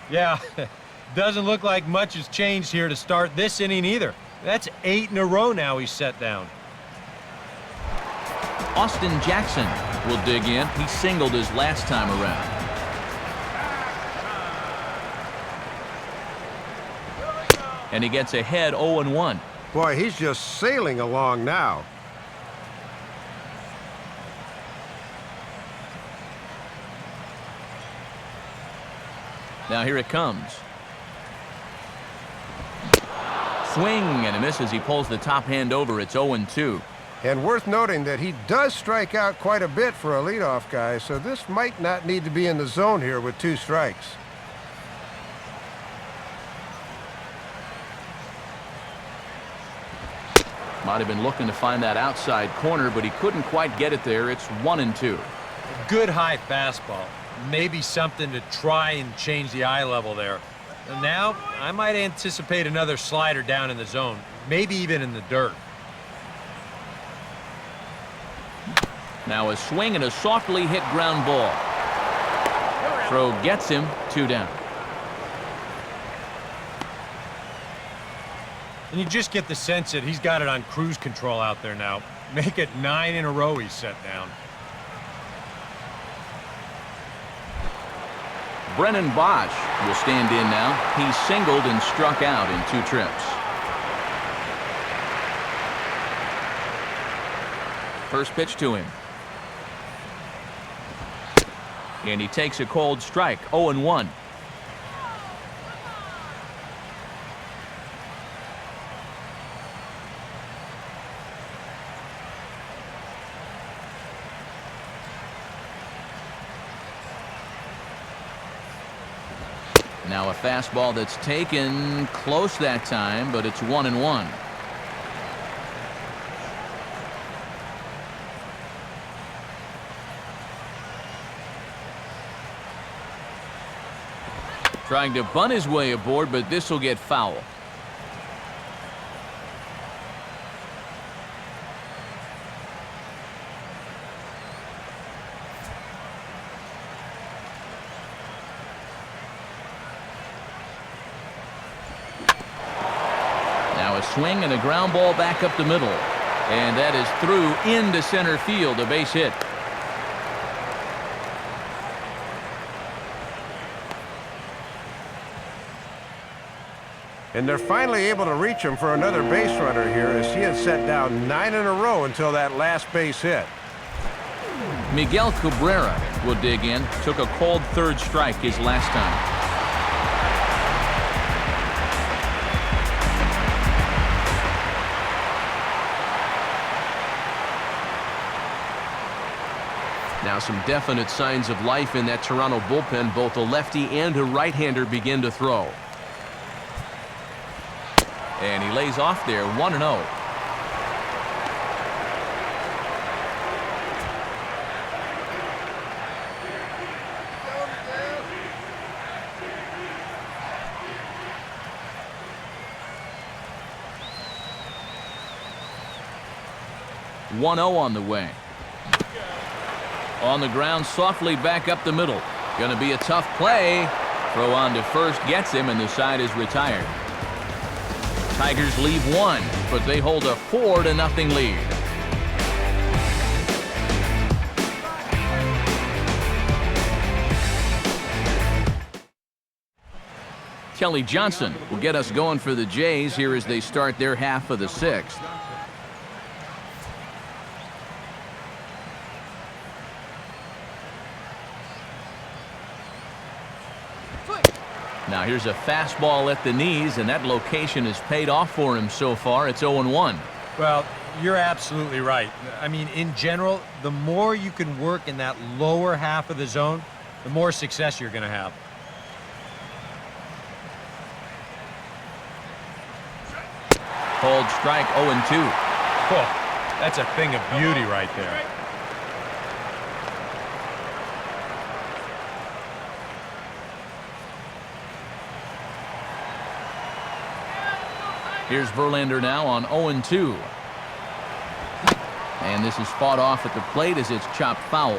E: Yeah, doesn't look like much has changed here to start this inning either. That's 8 in a row now he's set down.
A: Austin Jackson will dig in. He singled his last time around. And he gets ahead 0-1.
C: Boy, he's just sailing along now.
A: Now here it comes. Swing and a miss as he pulls the top hand over. It's 0-2.
C: And worth noting that he does strike out quite a bit for a leadoff guy, so this might not need to be in the zone here with 2 strikes.
A: Might have been looking to find that outside corner, but he couldn't quite get it there. It's 1-2.
E: Good high fastball. Maybe something to try and change the eye level there. And now, I might anticipate another slider down in the zone, maybe even in the dirt.
A: Now a swing and a softly hit ground ball. Throw gets him, 2 down.
E: And you just get the sense that he's got it on cruise control out there now. Make it 9 in a row he's set down.
A: Brennan Bosch will stand in now. He singled and struck out in 2 trips. First pitch to him. And he takes a cold strike, 0-1. Now a fastball that's taken close that time, but it's 1-1. Trying to bunt his way aboard, but this will get foul. Now a swing and a ground ball back up the middle. And that is through into center field, a base hit.
C: And they're finally able to reach him for another base runner here, as he had set down 9 in a row until that last base hit.
A: Miguel Cabrera will dig in. Took a cold third strike his last time. Now some definite signs of life in that Toronto bullpen. Both a lefty and a right-hander begin to throw. And he lays off there, 1-0. On the way. On the ground, softly back up the middle. Going to be a tough play. Throw on to first gets him, and the side is retired. Tigers leave one, but they hold a 4-0 lead. Kelly Johnson will get us going for the Jays here as they start their half of the sixth. Now here's a fastball at the knees, and that location has paid off for him so far. It's 0-1.
E: Well, you're absolutely right. I mean, in general, the more you can work in that lower half of the zone, the more success you're going to have.
A: Called strike, 0-2.
E: Oh, that's a thing of beauty right there.
A: Here's Verlander now on 0-2. And this is fought off at the plate as it's chopped foul.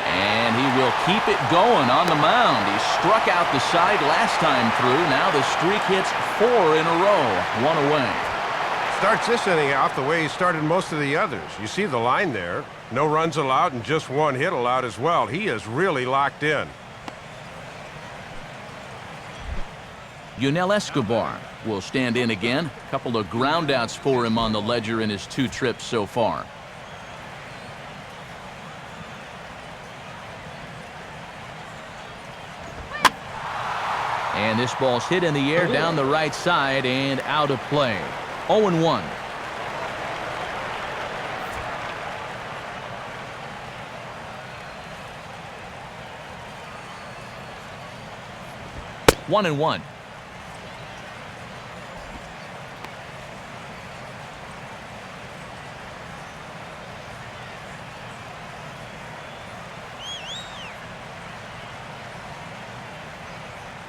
A: And he will keep it going on the mound. He struck out the side last time through. Now the streak hits 4 in a row. 1 away.
C: Starts this inning off the way he started most of the others. You see the line there. No runs allowed and just 1 hit allowed as well. He is really locked in.
A: Yunel Escobar will stand in again. A couple of groundouts for him on the ledger in his 2 trips so far. And this ball's hit in the air down the right side and out of play. 0-1. One and one.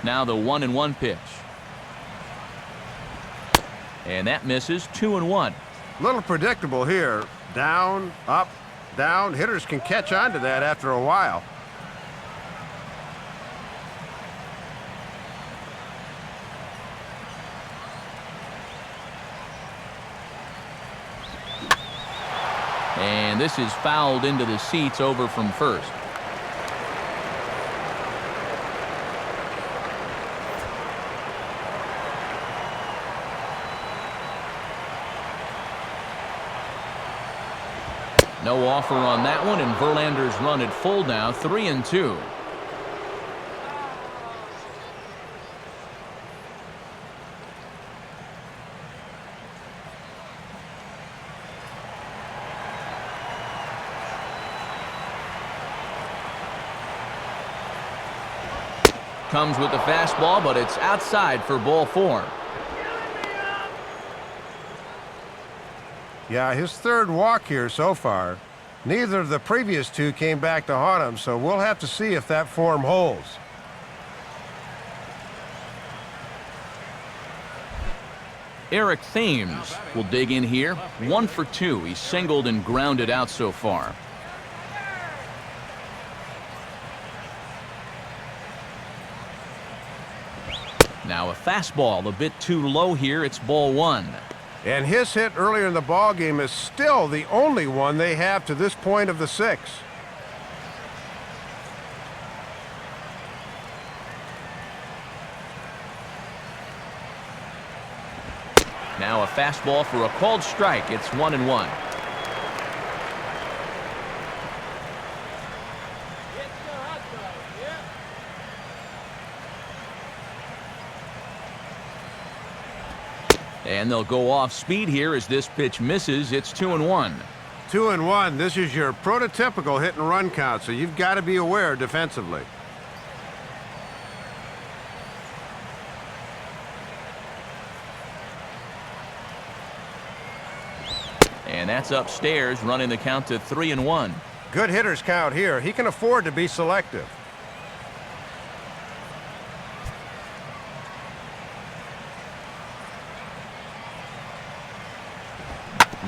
A: Now the 1-1 pitch. And that misses. 2-1.
C: A little predictable here. Down, up, down. Hitters can catch on to that after a while.
A: And this is fouled into the seats over from first. No offer on that one, and Verlander's run at full now, 3-2. Comes with the fastball, but it's outside for ball 4.
C: Yeah, his 3rd walk here so far. Neither of the previous 2 came back to haunt him, so we'll have to see if that form holds.
A: Eric Thames will dig in here. 1 for 2. He's singled and grounded out so far. Now a fastball a bit too low here. It's ball 1.
C: And his hit earlier in the ball game is still the only one they have to this point of the 6th.
A: Now a fastball for a called strike. It's 1-1. And they'll go off speed here as this pitch misses. It's 2-1.
C: 2-1. This is your prototypical hit and run count, so you've got to be aware defensively.
A: And that's upstairs, running the count to 3-1.
C: Good hitters count here. He can afford to be selective.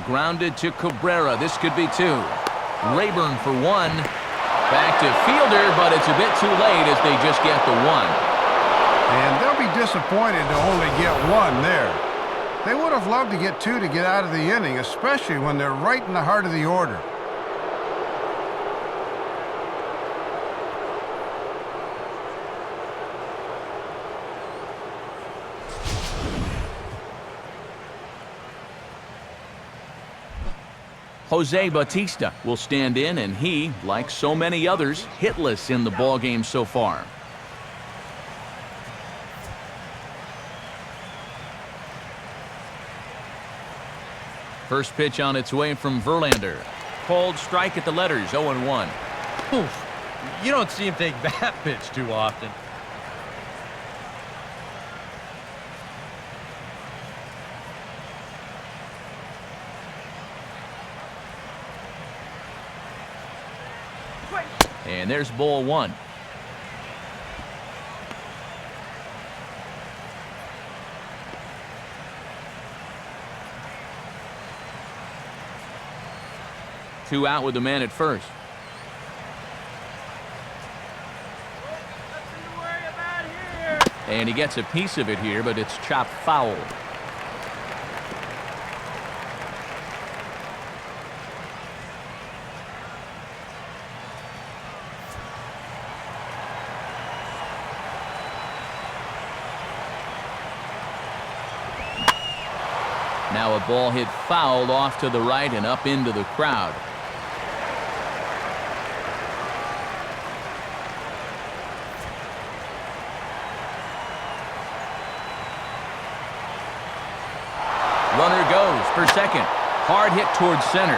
A: Grounded to Cabrera. This could be 2. Rayburn for 1. Back to fielder, but it's a bit too late as they just get the 1.
C: And they'll be disappointed to only get 1 there. They would have loved to get 2 to get out of the inning, especially when they're right in the heart of the order.
A: Jose Bautista will stand in, and he, like so many others, hitless in the ballgame so far. First pitch on its way from Verlander. Called strike at the letters, 0-1.
E: Oof. You don't see him take that pitch too often.
A: And there's ball 1. Two out with the man at first. And he gets a piece of it here, but it's chopped foul. Now a ball hit foul off to the right and up into the crowd. Runner goes for second. Hard hit towards center.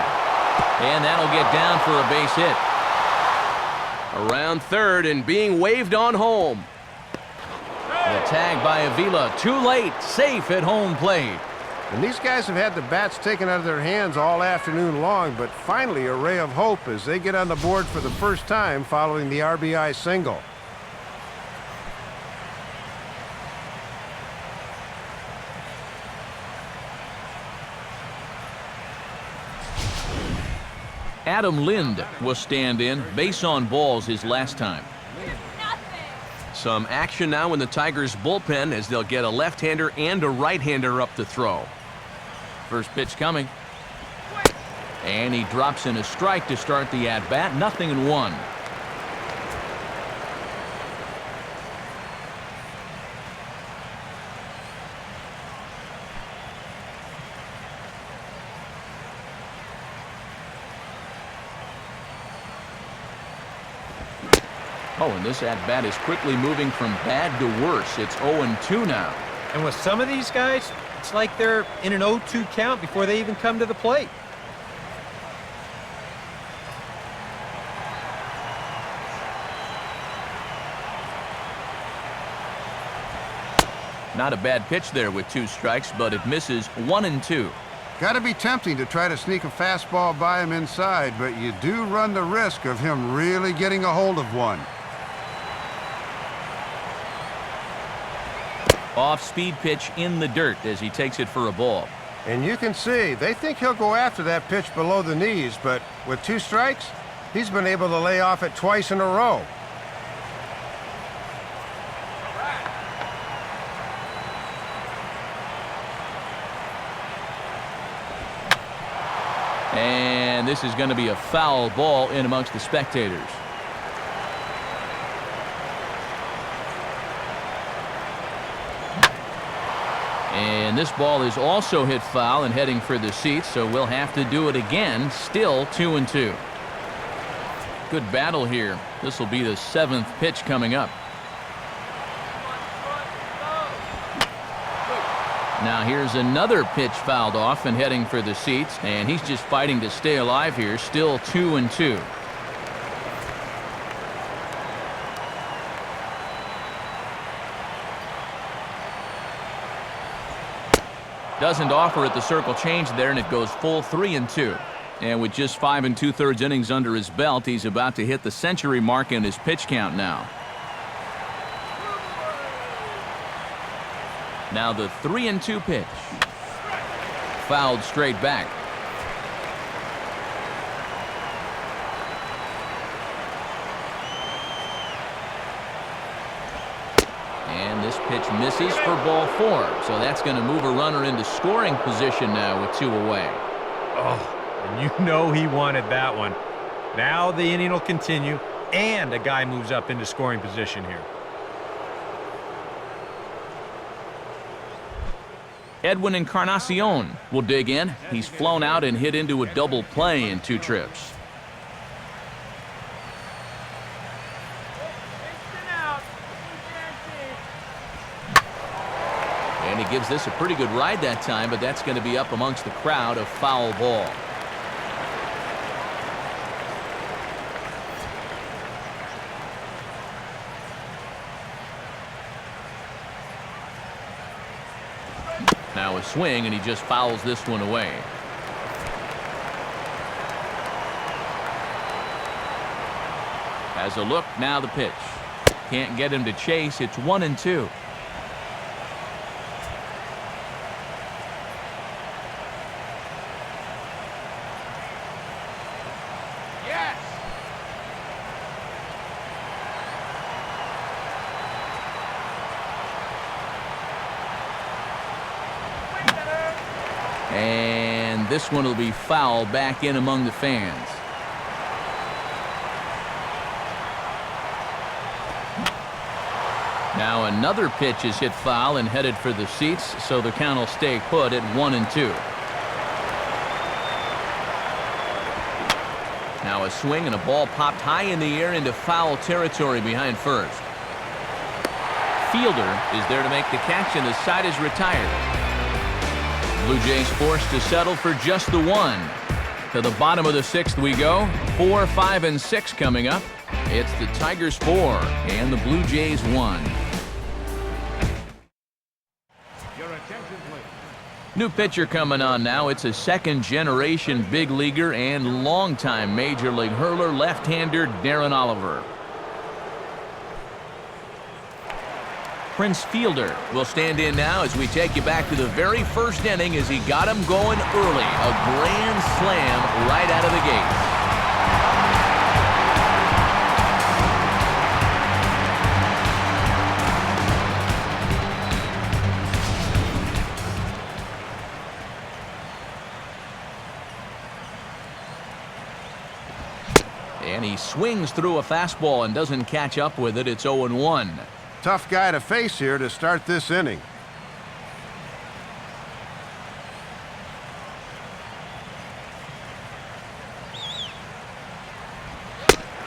A: And that'll get down for a base hit. Around third and being waved on home. The tag by Avila. Too late. Safe at home plate.
C: And these guys have had the bats taken out of their hands all afternoon long, but finally a ray of hope as they get on the board for the first time following the RBI single.
A: Adam Lind will stand in. Base on balls his last time. Some action now in the Tigers bullpen as they'll get a left-hander and a right-hander up to throw. First pitch coming. And he drops in a strike to start the at-bat. 0-1. Oh, and this at-bat is quickly moving from bad to worse. It's 0-2 now.
E: And with some of these guys, it's like they're in an 0-2 count before they even come to the plate.
A: Not a bad pitch there with 2 strikes, but it misses. 1-2.
C: Got to be tempting to try to sneak a fastball by him inside, but you do run the risk of him really getting a hold of one.
A: Off-speed pitch in the dirt as he takes it for a ball.
C: And you can see, they think he'll go after that pitch below the knees, but with 2 strikes, he's been able to lay off it twice in a row.
A: And this is going to be a foul ball in amongst the spectators. And this ball is also hit foul and heading for the seats, so we'll have to do it again. Still 2-2. Good battle here. This will be the 7th pitch coming up. Now here's another pitch fouled off and heading for the seats, and he's just fighting to stay alive here. Still 2-2. Doesn't offer at the circle change there, and it goes full 3-2. And with just 5 2/3 innings under his belt, he's about to hit the century mark in his pitch count now. Now the 3-2 pitch. Fouled straight back. And this pitch misses for ball 4. So that's going to move a runner into scoring position now with 2 away.
E: Oh, and you know he wanted that one. Now the inning will continue, and a guy moves up into scoring position here.
A: Edwin Encarnacion will dig in. He's flown out and hit into a double play in 2 trips. And he gives this a pretty good ride that time, but that's going to be up amongst the crowd, a foul ball. Now a swing, and he just fouls this one away. Has a look, now the pitch. Can't get him to chase. It's 1-2.
B: Yes!
A: And this one will be foul back in among the fans. Now another pitch is hit foul and headed for the seats, so the count will stay put at 1-2. Now a swing and a ball popped high in the air into foul territory behind first. Fielder is there to make the catch, and the side is retired. Blue Jays forced to settle for just the 1. To the bottom of the 6th we go. 4, 5, and 6 coming up. It's the Tigers 4 and the Blue Jays 1. New pitcher coming on now. It's a second-generation big leaguer and longtime major league hurler, left-hander Darren Oliver. Prince Fielder will stand in now as we take you back to the very first inning as he got him going early. A grand slam right out of the gate. And he swings through a fastball and doesn't catch up with it. It's 0-1.
C: Tough guy to face here to start this inning.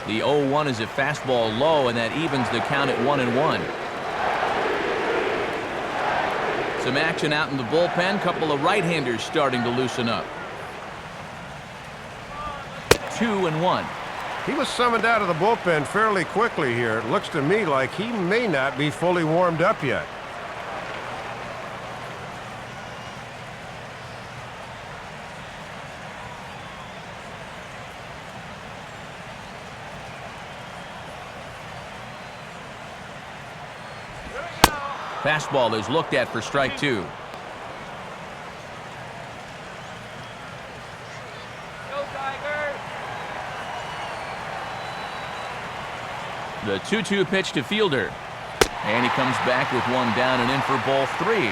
A: The 0-1 is a fastball low, and that evens the count at 1-1. Some action out in the bullpen. Couple of right-handers starting to loosen up. 2-1.
C: He was summoned out of the bullpen fairly quickly here. It looks to me like he may not be fully warmed up yet.
A: Fastball is looked at for strike 2. The 2-2 pitch to Fielder. And he comes back with one down and in for ball 3.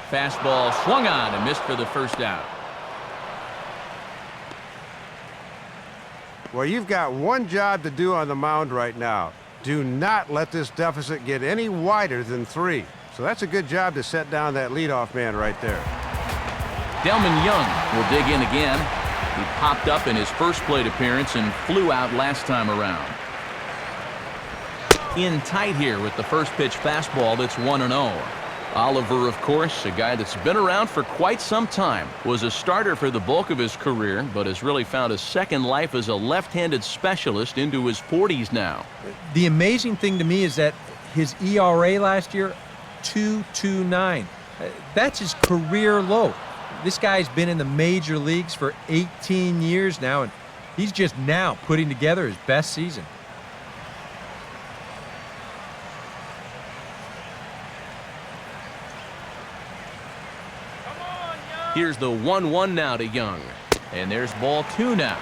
A: Fastball swung on and missed for the first out.
C: Well, you've got one job to do on the mound right now. Do not let this deficit get any wider than 3. So that's a good job to set down that leadoff man right there.
A: Delman Young will dig in again. He popped up in his first plate appearance and flew out last time around. In tight here with the first pitch fastball that's 1-0. Oliver, of course, a guy that's been around for quite some time, was a starter for the bulk of his career, but has really found a second life as a left-handed specialist into his 40s now.
E: The amazing thing to me is that his ERA last year, 2.29. That's his career low. This guy's been in the major leagues for 18 years now, and he's just now putting together his best season.
A: Here's the 1-1 now to Young. And there's ball 2 now.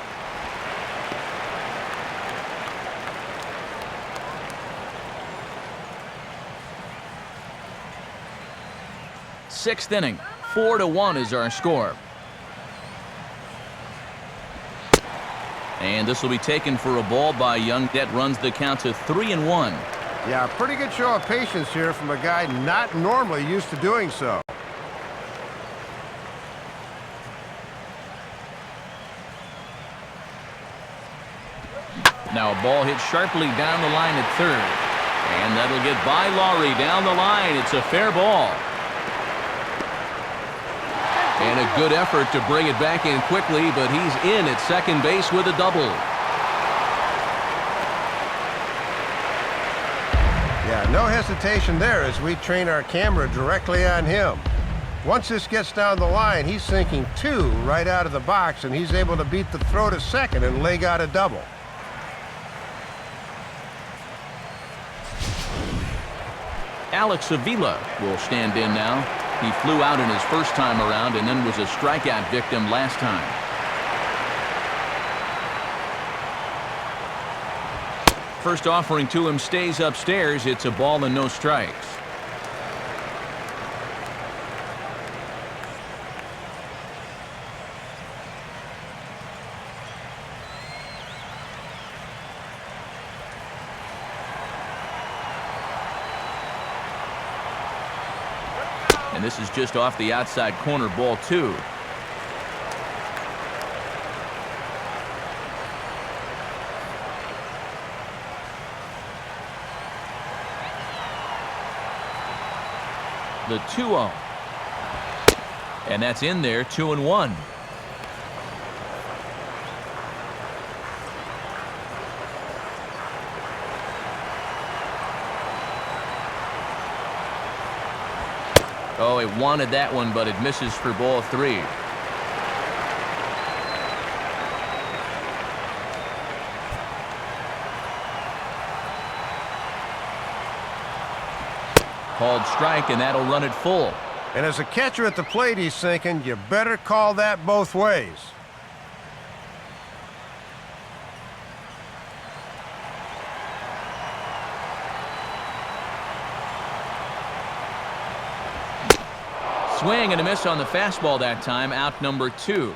A: Sixth inning. 4-1 is our score. And this will be taken for a ball by Young. That runs the count to 3-1.
C: Yeah, pretty good show of patience here from a guy not normally used to doing so.
A: Now a ball hit sharply down the line at third. And that'll get by Laurie down the line. It's a fair ball. And a good effort to bring it back in quickly, but he's in at second base with a double.
C: Yeah, no hesitation there as we train our camera directly on him. Once this gets down the line, he's sinking 2 right out of the box, and he's able to beat the throw to second and leg out a double.
A: Alex Avila will stand in now. He flew out in his first time around and then was a strikeout victim last time. First offering to him stays upstairs. It's a ball and no strikes. And this is just off the outside corner, ball 2. The 2-0. And that's in there, 2-1. Oh, it wanted that one, but it misses for ball 3. Called strike, and that'll run it full.
C: And as a catcher at the plate, he's thinking, you better call that both ways.
A: Swing and a miss on the fastball that time, out number 2.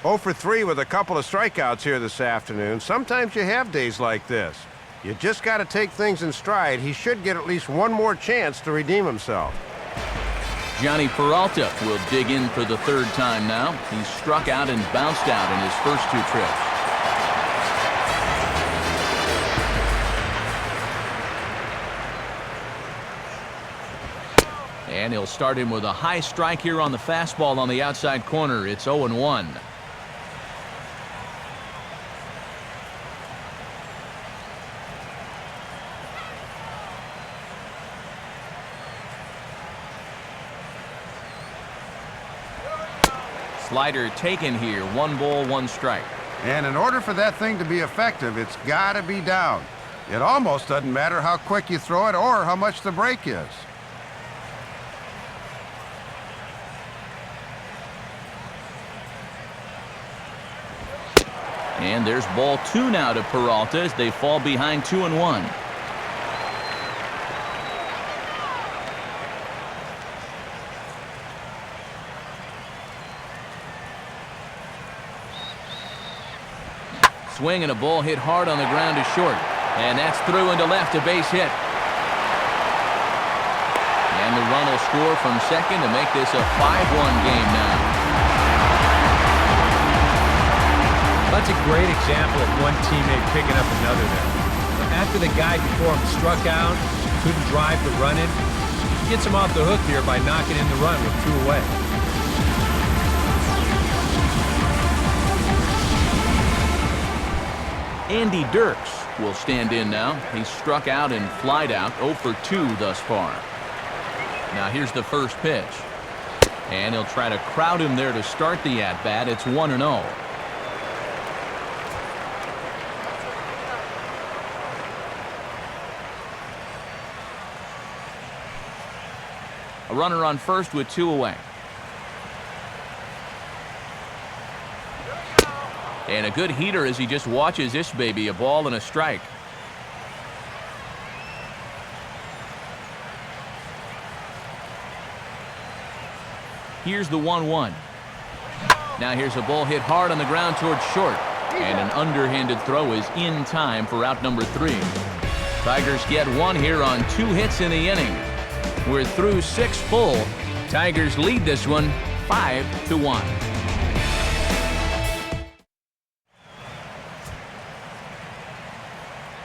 C: 0 for 3 with a couple of strikeouts here this afternoon. Sometimes you have days like this. You just got to take things in stride. He should get at least one more chance to redeem himself.
A: Johnny Peralta will dig in for the third time now. He struck out and bounced out in his first 2 trips. And he'll start him with a high strike here on the fastball on the outside corner. It's 0-1. Slider taken here. 1 ball, 1 strike.
C: And in order for that thing to be effective, it's got to be down. It almost doesn't matter how quick you throw it or how much the break is.
A: And there's ball 2 now to Peralta as they fall behind 2-1. swing and a ball hit hard on the ground to short. And that's through into left, a base hit. And the run will score from second to make this a 5-1 game now.
E: That's a great example of one teammate picking up another there. After the guy before him struck out, couldn't drive the run in, he gets him off the hook here by knocking in the run with 2 away.
A: Andy Dirks will stand in now. He's struck out and flied out, 0 for 2 thus far. Now here's the first pitch. And he'll try to crowd him there to start the at-bat. It's 1-0. A runner on first with 2 away. And a good heater as he just watches this baby, a ball and a strike. Here's the 1-1. Now here's a ball hit hard on the ground towards short. And an underhanded throw is in time for out number 3. Tigers get 1 here on 2 hits in the inning. We're through 6 full. Tigers lead this one 5-1.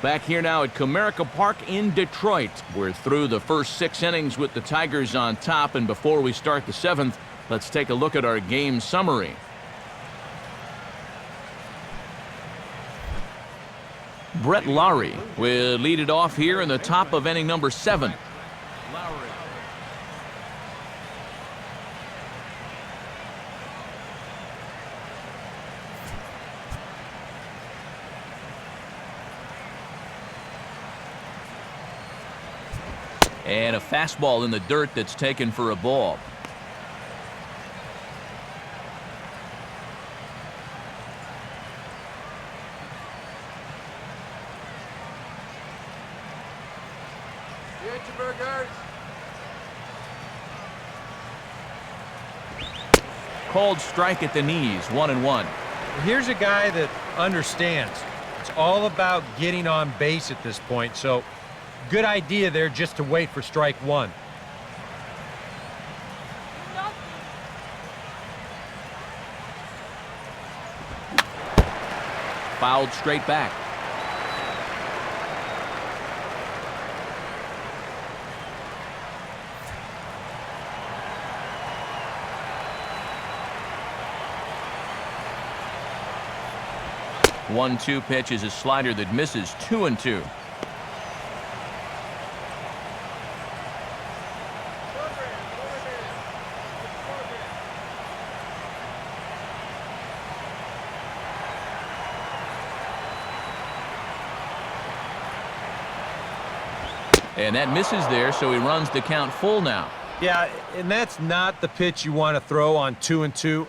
A: Back here now at Comerica Park in Detroit. We're through the first 6 innings with the Tigers on top, and before we start the 7th, let's take a look at our game summary. Brett Lowry will lead it off here in the top of inning number 7. And a fastball in the dirt that's taken for a ball. Called strike at the knees, 1-1.
E: Here's a guy that understands. It's all about getting on base at this point, so good idea there just to wait for strike 1.
A: Fouled straight back. One-two pitch is a slider that misses, 2-2. And that misses there, so he runs the count full now.
E: Yeah, and that's not the pitch you want to throw on 2-2.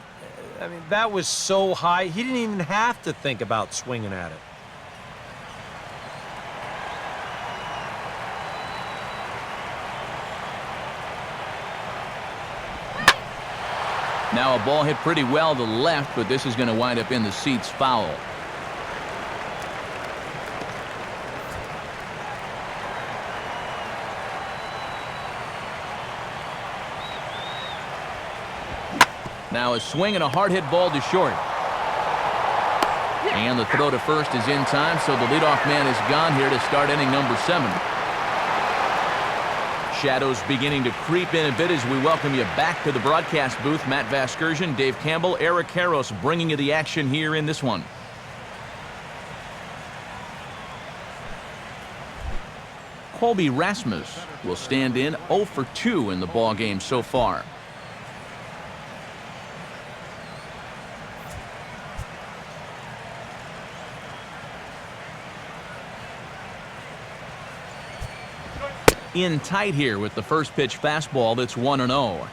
E: I mean, that was so high, he didn't even have to think about swinging at it.
A: Now a ball hit pretty well to the left, but this is going to wind up in the seats, foul. Now a swing and a hard hit ball to short. And the throw to first is in time, so the leadoff man is gone here to start inning number 7. Shadows beginning to creep in a bit as we welcome you back to the broadcast booth. Matt Vasgersian, Dave Campbell, Eric Karros bringing you the action here in this one. Colby Rasmus will stand in 0 for 2 in the ball game so far. In tight here with the first pitch fastball that's 1-0.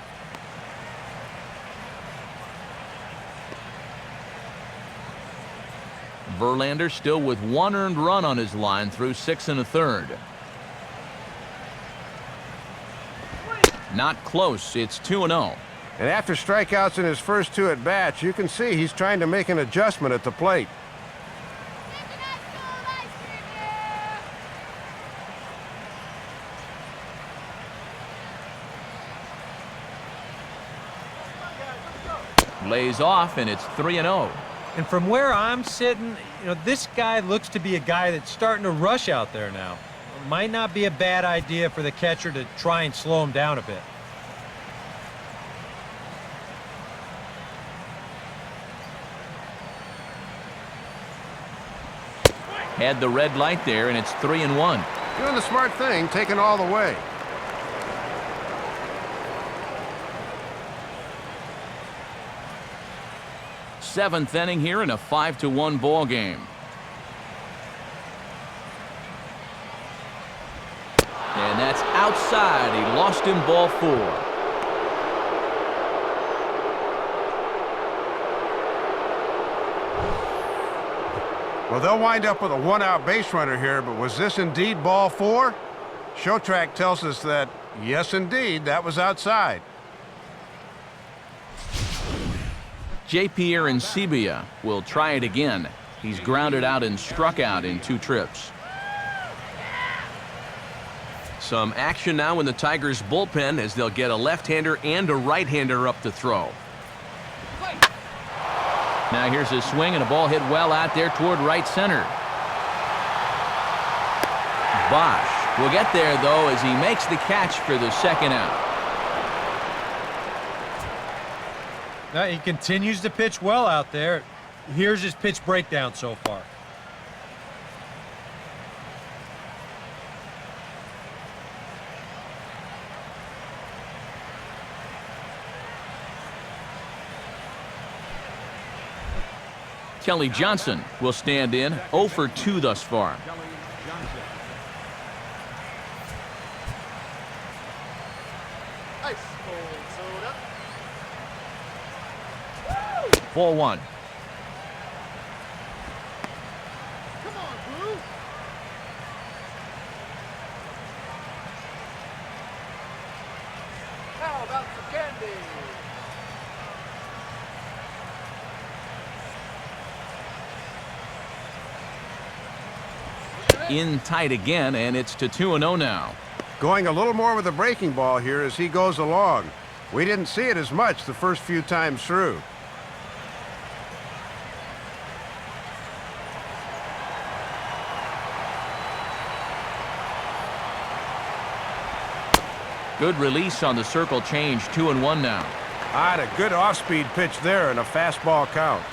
A: Verlander still with 1 earned run on his line through 6 1/3. Not close. It's 2-0.
C: And after strikeouts in his first 2 at-bats, you can see he's trying to make an adjustment at the plate.
A: Lays off, and it's 3-0.
E: And from where I'm sitting, this guy looks to be a guy that's starting to rush out there now. It might not be a bad idea for the catcher to try and slow him down a bit.
A: Had the red light there, and it's 3-1.
C: Doing the smart thing, taking all the way.
A: Seventh inning here in a 5-1 ball game. And that's outside. He lost him, ball 4.
C: Well, they'll wind up with a one-out base runner here, but was this indeed ball 4? Show track tells us that, yes, indeed, that was outside.
A: J.P. Arencibia will try it again. He's grounded out and struck out in 2 trips. Some action now in the Tigers' bullpen as they'll get a left-hander and a right-hander up to throw. Now here's a swing and a ball hit well out there toward right center. Bosch will get there, though, as he makes the catch for the second out.
E: Now, he continues to pitch well out there. Here's his pitch breakdown so far.
A: Kelly Johnson will stand in, 0 for 2 thus far.
B: Ice cold soda.
A: Ball 1.
B: Come on, Blue. How about some candy?
A: In tight again, and it's to 2-0 now.
C: Going a little more with the breaking ball here as he goes along. We didn't see it as much the first few times through.
A: Good release on the circle change, 2-1 now.
C: Had a good off-speed pitch there and a fastball count.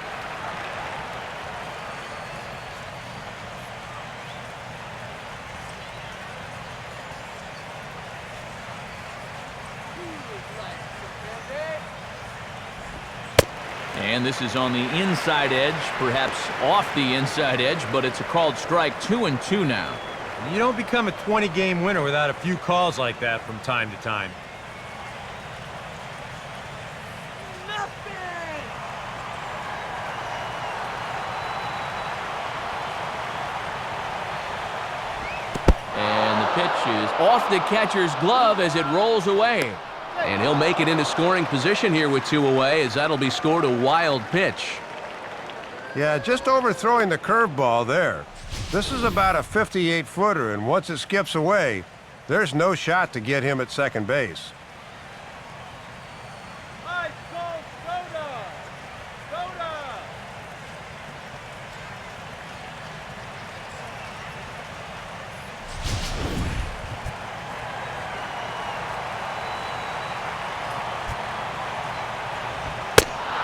A: And this is on the inside edge, perhaps off the inside edge, but it's a called strike. 2-2 now.
E: You don't become a 20-game winner without a few calls like that from time to time.
A: And the pitch is off the catcher's glove as it rolls away. And he'll make it into scoring position here with 2 away, as that'll be scored a wild pitch.
C: Yeah, just overthrowing the curveball there. This is about a 58-footer, and once it skips away, there's no shot to get him at second base.
B: Ice cold soda. Soda.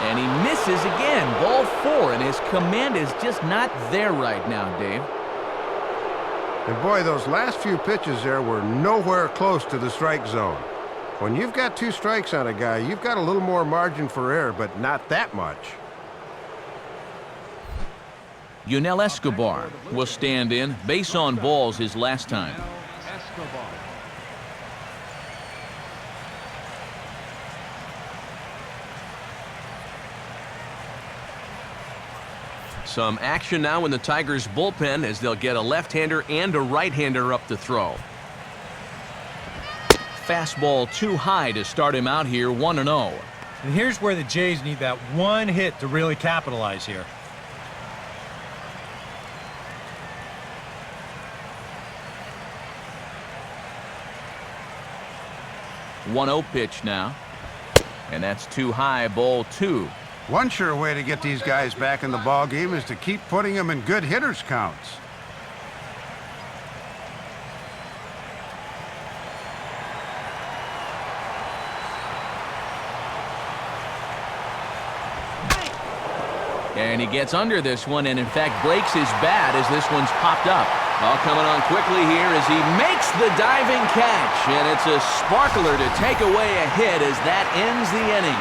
A: And he misses again. Ball 4, and his command is just not there right now, Dave.
C: And boy, those last few pitches there were nowhere close to the strike zone. When you've got 2 strikes on a guy, you've got a little more margin for error, but not that much.
A: Yunel Escobar will stand in. Base on balls his last time. Some action now in the Tigers' bullpen as they'll get a left-hander and a right-hander up to throw. Fastball too high to start him out here, 1-0.
E: And here's where the Jays need that one hit to really capitalize here.
A: One 1-0 pitch now. And that's too high, ball 2.
C: One sure way to get these guys back in the ball game is to keep putting them in good hitters' counts.
A: And he gets under this one and, in fact, breaks his bat as this one's popped up. All coming on quickly here as he makes the diving catch. And it's a sparkler to take away a hit as that ends the inning.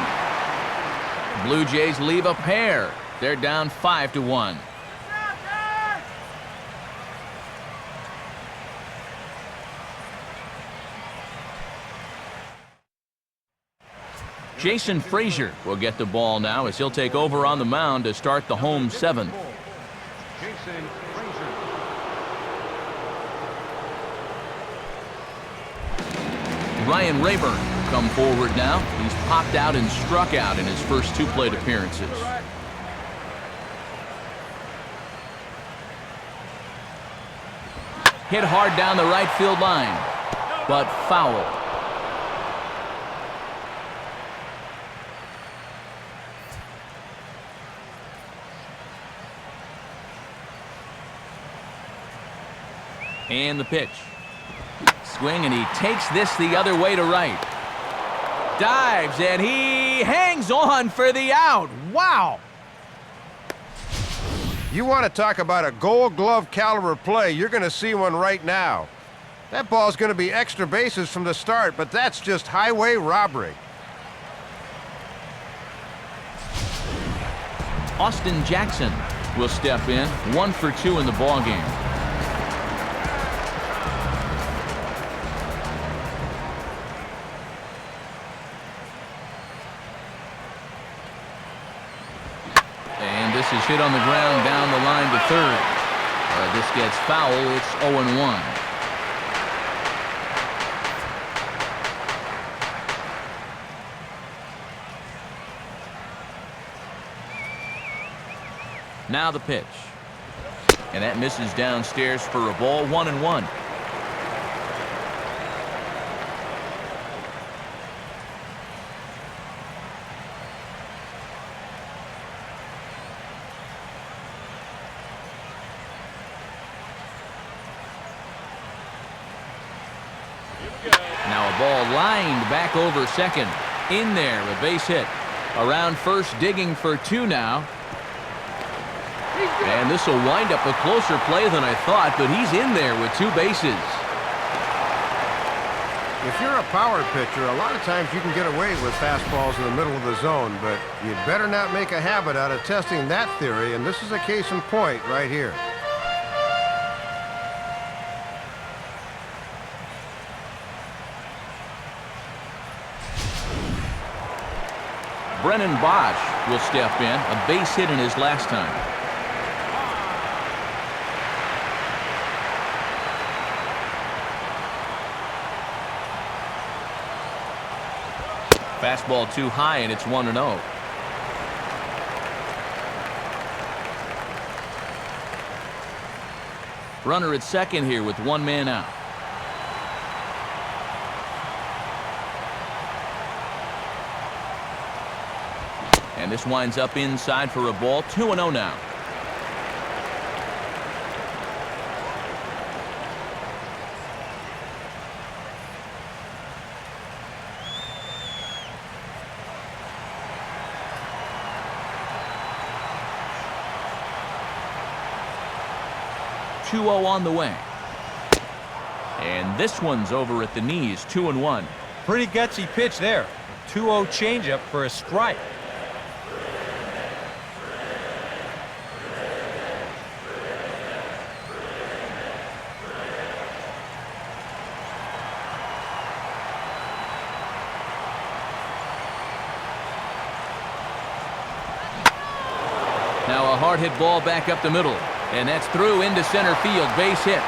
A: Blue Jays leave a pair. They're down 5-1. Jason Frazier will get the ball now as he'll take over on the mound to start the home seventh.
C: Jason Frazier.
A: Ryan Rayburn will come forward now. He's popped out and struck out in his first two plate appearances. Hit hard down the right field line, but foul. And the pitch. Swing, and he takes this the other way to right. Dives, and he hangs on for the out. Wow!
C: You want to talk about a Gold Glove caliber play, you're going to see one right now. That ball's going to be extra bases from the start, but that's just highway robbery.
A: Austin Jackson will step in, 1 for 2 in the ballgame. This is hit on the ground down the line to third. This gets foul. It's 0-1. Now the pitch. And that misses downstairs for a ball. 1-1. Now a ball lined back over second. In there, a base hit. Around first, digging for 2 now. And this will wind up a closer play than I thought, but he's in there with 2 bases.
C: If you're a power pitcher, a lot of times you can get away with fastballs in the middle of the zone, but you'd better not make a habit out of testing that theory, and this is a case in point right here.
A: Brennan Bosch will step in, a base hit in his last time. Fastball too high, and it's 1-0. Runner at second here with 1 man out. And this winds up inside for a ball. 2-0 now. On the way. And this one's over at the knees. 2-1.
E: Pretty gutsy pitch there. 2-0 changeup for a strike.
A: Now a hard hit ball back up the middle. And that's through into center field. Base hit.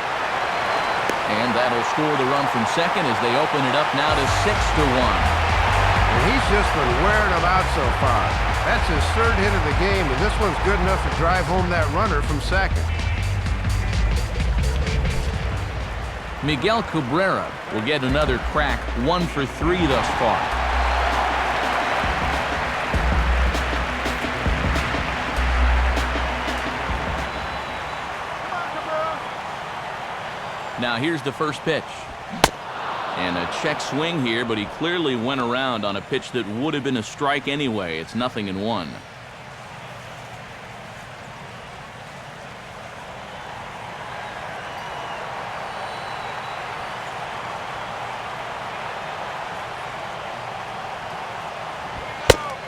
A: And that'll score the run from second as they open it up now to 6-1.
C: And he's just been wearing them out so far. That's his 3rd hit of the game, and this one's good enough to drive home that runner from second.
A: Miguel Cabrera will get another crack. 1 for 3 thus far. Now here's the first pitch. And a check swing here, but he clearly went around on a pitch that would have been a strike anyway. It's 0-1.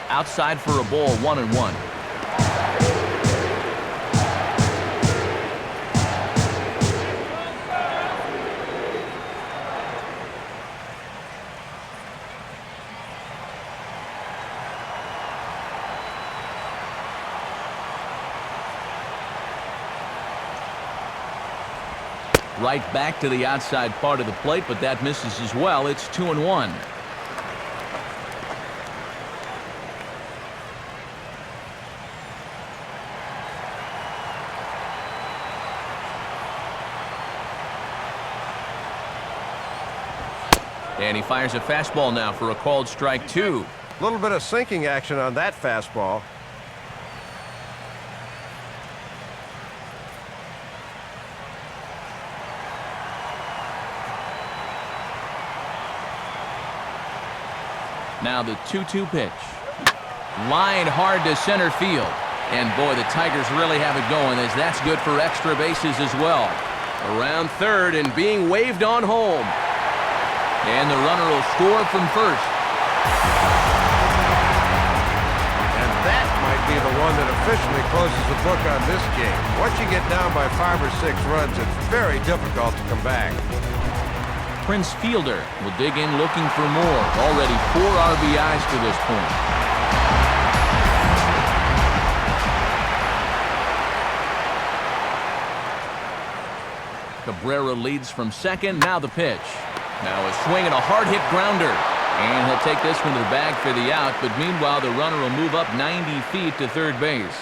A: Outside for a ball, 1-1. Right back to the outside part of the plate, but that misses as well. It's 2-1. And he fires a fastball now for a called strike 2.
C: A little bit of sinking action on that fastball.
A: Now the 2-2 pitch. Line hard to center field. And boy, the Tigers really have it going, as that's good for extra bases as well. Around third and being waved on home. And the runner will score from first.
C: And that might be the one that officially closes the book on this game. Once you get down by 5 or 6 runs, it's very difficult to come back.
A: Prince Fielder will dig in looking for more. Already 4 RBIs to this point. Cabrera leads from second. Now the pitch. Now a swing and a hard-hit grounder. And he'll take this one to the bag for the out, but meanwhile the runner will move up 90 feet to third base.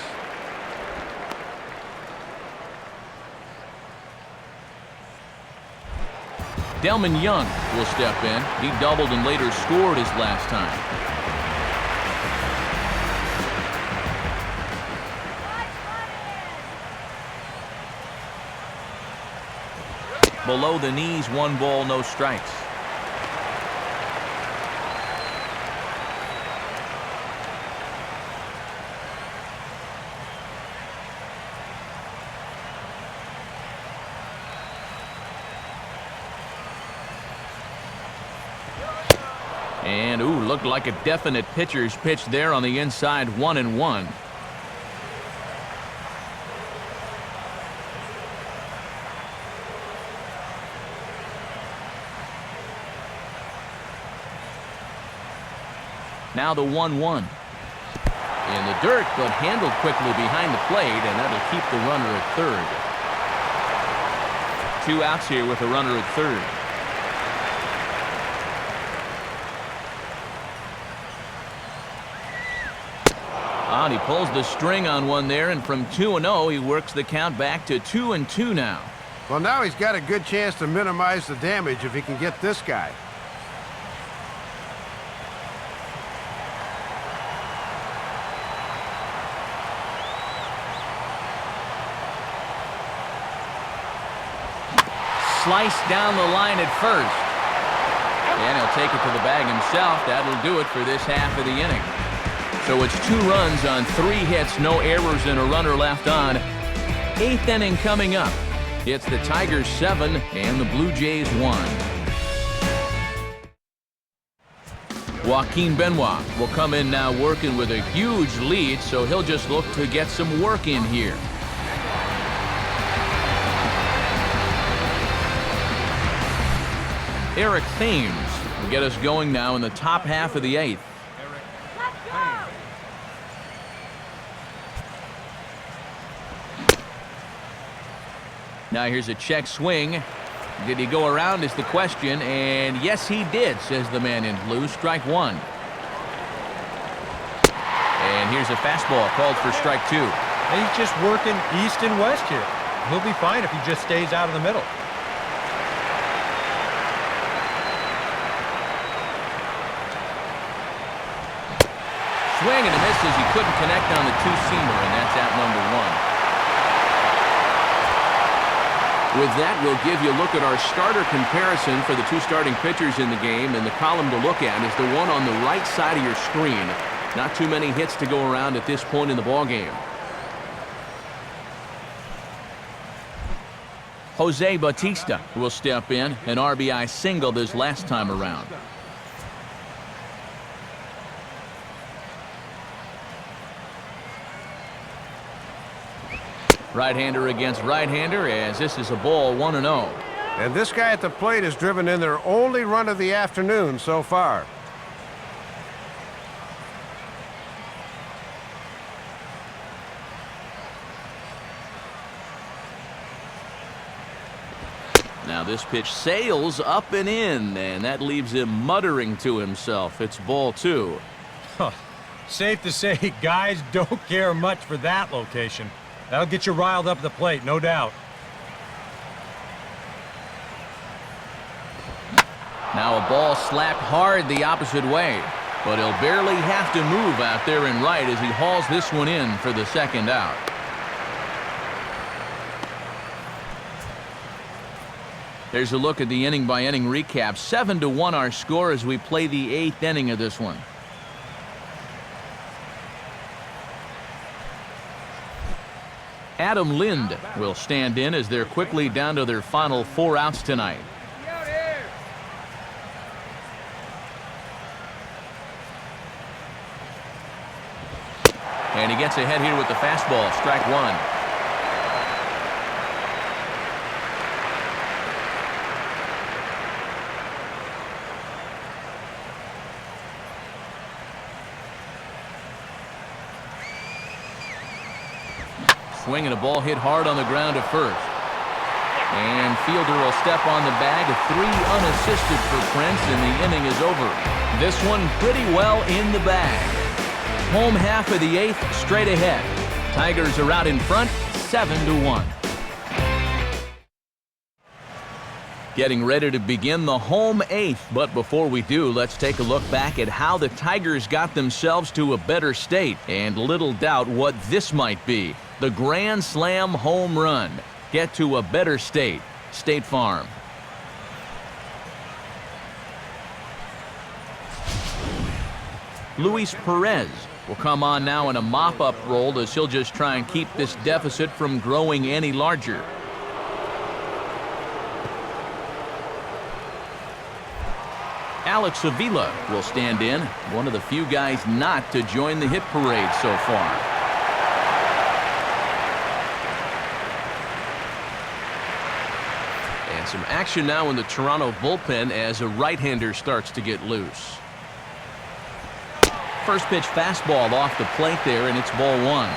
A: Delman Young will step in. He doubled and later scored his last time. Below the knees, 1 ball, no strikes. And, ooh, looked like a definite pitcher's pitch there on the inside, 1-1. Now the 1-1. In the dirt, but handled quickly behind the plate, and that'll keep the runner at third. 2 outs here with a runner at third. And he pulls the string on one there, and from 2-0, he works the count back to 2-2 now.
C: Well, now he's got a good chance to minimize the damage if he can get this guy.
A: Sliced down the line at first. And he'll take it to the bag himself. That'll do it for this half of the inning. So it's 2 runs on 3 hits, no errors, and a runner left on. 8th inning coming up. It's the Tigers 7 and the Blue Jays 1. Joaquin Benoit will come in now working with a huge lead, so he'll just look to get some work in here. Eric Thames will get us going now in the top half of the 8th. Now here's a check swing. Did he go around is the question, and yes he did, says the man in blue. Strike 1. And here's a fastball called for strike 2.
E: And he's just working east and west here. He'll be fine if he just stays out of the middle.
A: Swing and a miss as he couldn't connect on the 2-seamer, and that's out number 1. With that, we'll give you a look at our starter comparison for the two starting pitchers in the game, and the column to look at is the one on the right side of your screen. Not too many hits to go around at this point in the ballgame. Jose Bautista will step in, an RBI single this last time around. Right-hander against right-hander, as this is a ball 1-0.
C: And this guy at the plate has driven in their only run of the afternoon so far.
A: Now this pitch sails up and in, and that leaves him muttering to himself. It's ball 2.
E: Huh. Safe to say, guys don't care much for that location. That'll get you riled up at the plate, no doubt.
A: Now a ball slapped hard the opposite way, but he'll barely have to move out there in right as he hauls this one in for the second out. There's a look at the inning-by-inning recap. 7-1 our score as we play the 8th inning of this one. Adam Lind will stand in as they're quickly down to their final 4 outs tonight. And he gets ahead here with the fastball, strike 1. Swing and a ball hit hard on the ground at first. And fielder will step on the bag. 3 unassisted for Prince, and the inning is over. This one pretty well in the bag. Home half of the 8th straight ahead. Tigers are out in front, 7-1. Getting ready to begin the home 8th, but before we do, let's take a look back at how the Tigers got themselves to a better state, and little doubt what this might be. The Grand Slam home run. Get to a better state. State Farm. Luis Perez will come on now in a mop-up role as he'll just try and keep this deficit from growing any larger. Alex Avila will stand in, one of the few guys not to join the hit parade so far. And some action now in the Toronto bullpen as a right-hander starts to get loose. First pitch fastball off the plate there, and it's ball 1.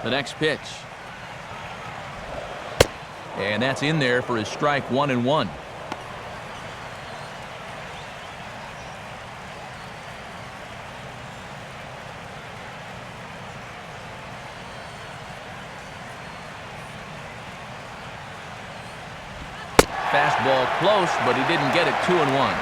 A: The next pitch. And that's in there for his strike 1-1. Fastball close, but he didn't get it. 2-1.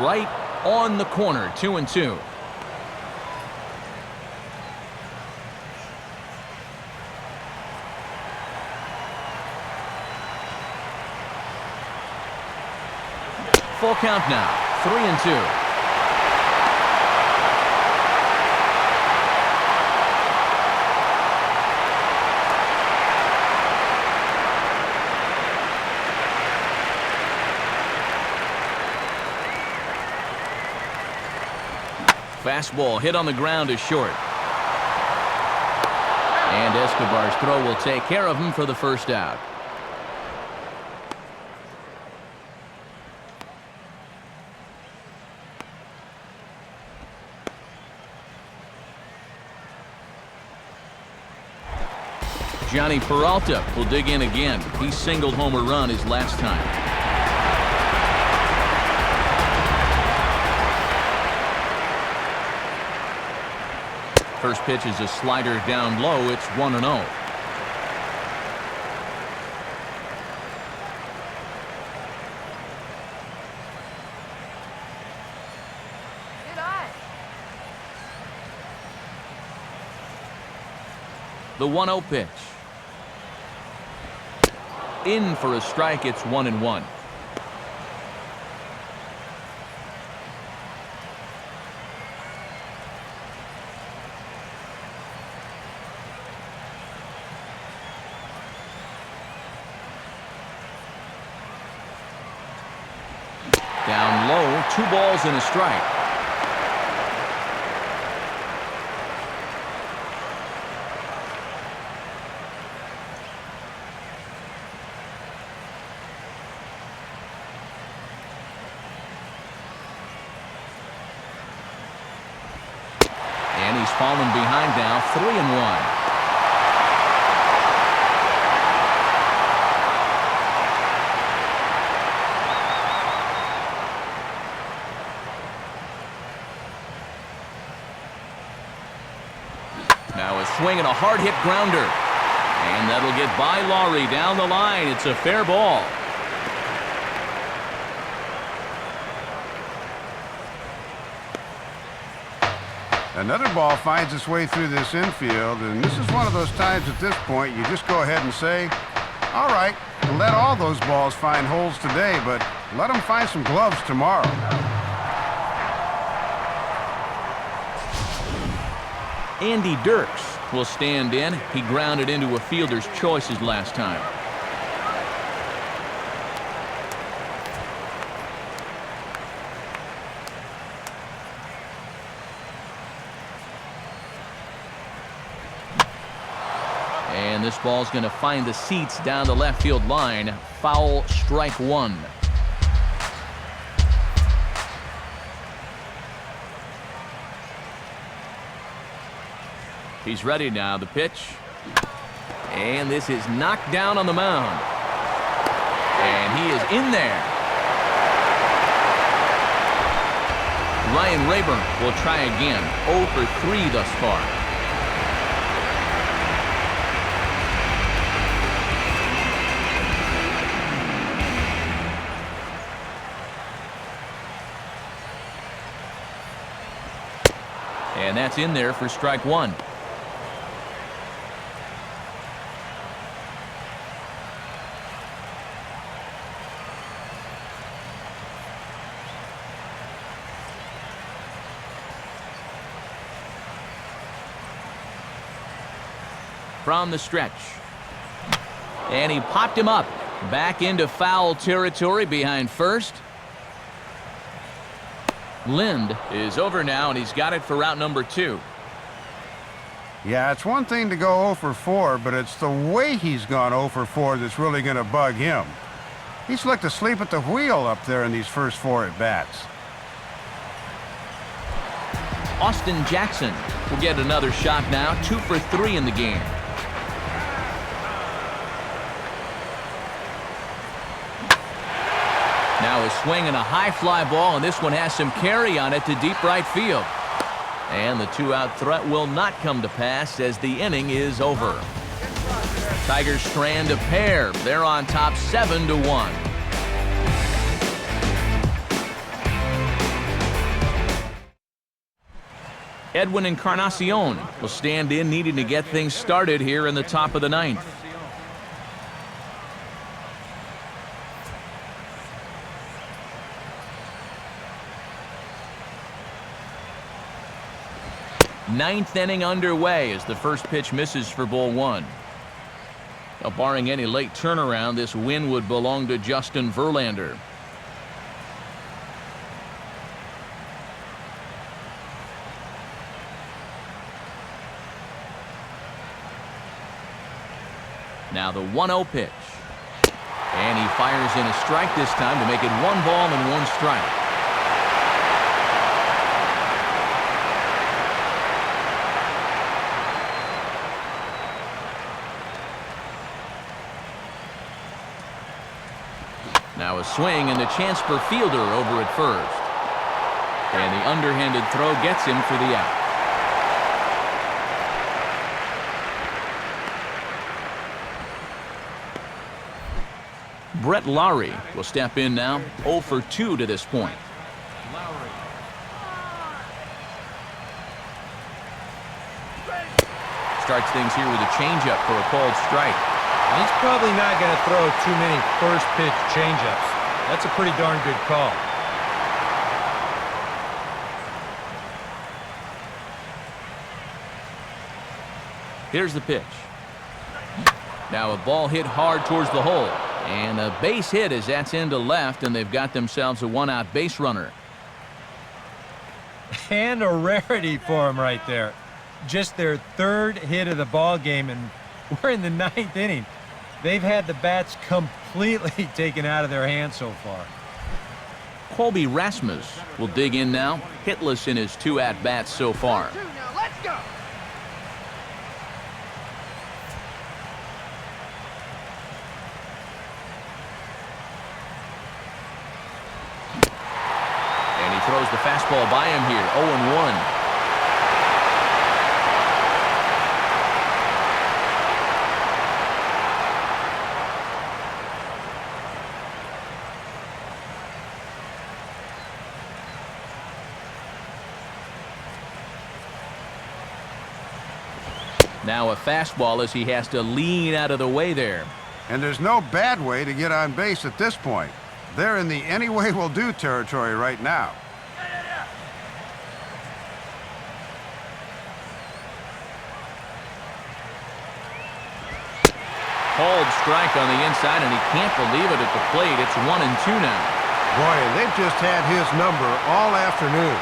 A: Right on the corner. 2-2. Full count now. 3-2. Fastball hit on the ground is short. And Escobar's throw will take care of him for the first out. Johnny Peralta will dig in again. He singled home a run his last time. First pitch is a slider down low. It's 1-0. The 1-0 pitch. In for a strike. It's 1-1. Down low, 2 balls and a strike. And he's fallen behind now, 3-1. Now a swing and a hard hit grounder. And that'll get by Laurie down the line. It's a fair ball.
C: Another ball finds its way through this infield, and this is one of those times at this point you just go ahead and say, all right, let all those balls find holes today, but let them find some gloves tomorrow.
A: Andy Dirks will stand in. He grounded into a fielder's choices last time. And this ball's going to find the seats down the left field line. Foul, strike 1. He's ready now. The pitch. And this is knocked down on the mound. And he is in there. Ryan Rayburn will try again. 0 for 3 thus far. And that's in there for strike 1. From the stretch. And he popped him up. Back into foul territory behind first. Lind is over now, and he's got it for route number 2.
C: Yeah, it's one thing to go 0 for 4, but it's the way he's gone 0 for 4 that's really going to bug him. He's looked asleep at the wheel up there in these first 4 at-bats.
A: Austin Jackson will get another shot now. 2 for 3 in the game. Now a swing and a high fly ball, and this one has some carry on it to deep right field. And the 2-out threat will not come to pass as the inning is over. Tigers strand a pair. They're on top 7-1. Edwin Encarnacion will stand in, needing to get things started here in the top of the 9th. Ninth inning underway as the first pitch misses for ball 1. Now, barring any late turnaround, this win would belong to Justin Verlander. Now the 1-0 pitch. And he fires in a strike this time to make it 1 ball and 1 strike. Now a swing and a chance for Fielder over at first. And the underhanded throw gets him for the out. Brett Lowry will step in now, 0 for 2 to this point. Starts things here with a changeup for a called strike.
E: He's probably not going to throw too many first pitch changeups. That's a pretty darn good call.
A: Here's the pitch. Now a ball hit hard towards the hole. And a base hit as that's into left, and they've got themselves a one-out base runner.
E: And a rarity for him right there. Just their third hit of the ball game, and we're in the 9th inning. They've had the bats completely taken out of their hands so far.
A: Colby Rasmus will dig in now, hitless in his 2 at-bats so far.
B: Now let's go.
A: And he throws the fastball by him here, 0-1. Now a fastball as he has to lean out of the way there.
C: And there's no bad way to get on base at this point. They're in the any way will do territory right now.
A: Called strike on the inside, and he can't believe it at the plate. It's 1-2 now.
C: Boy, and they've just had his number all afternoon.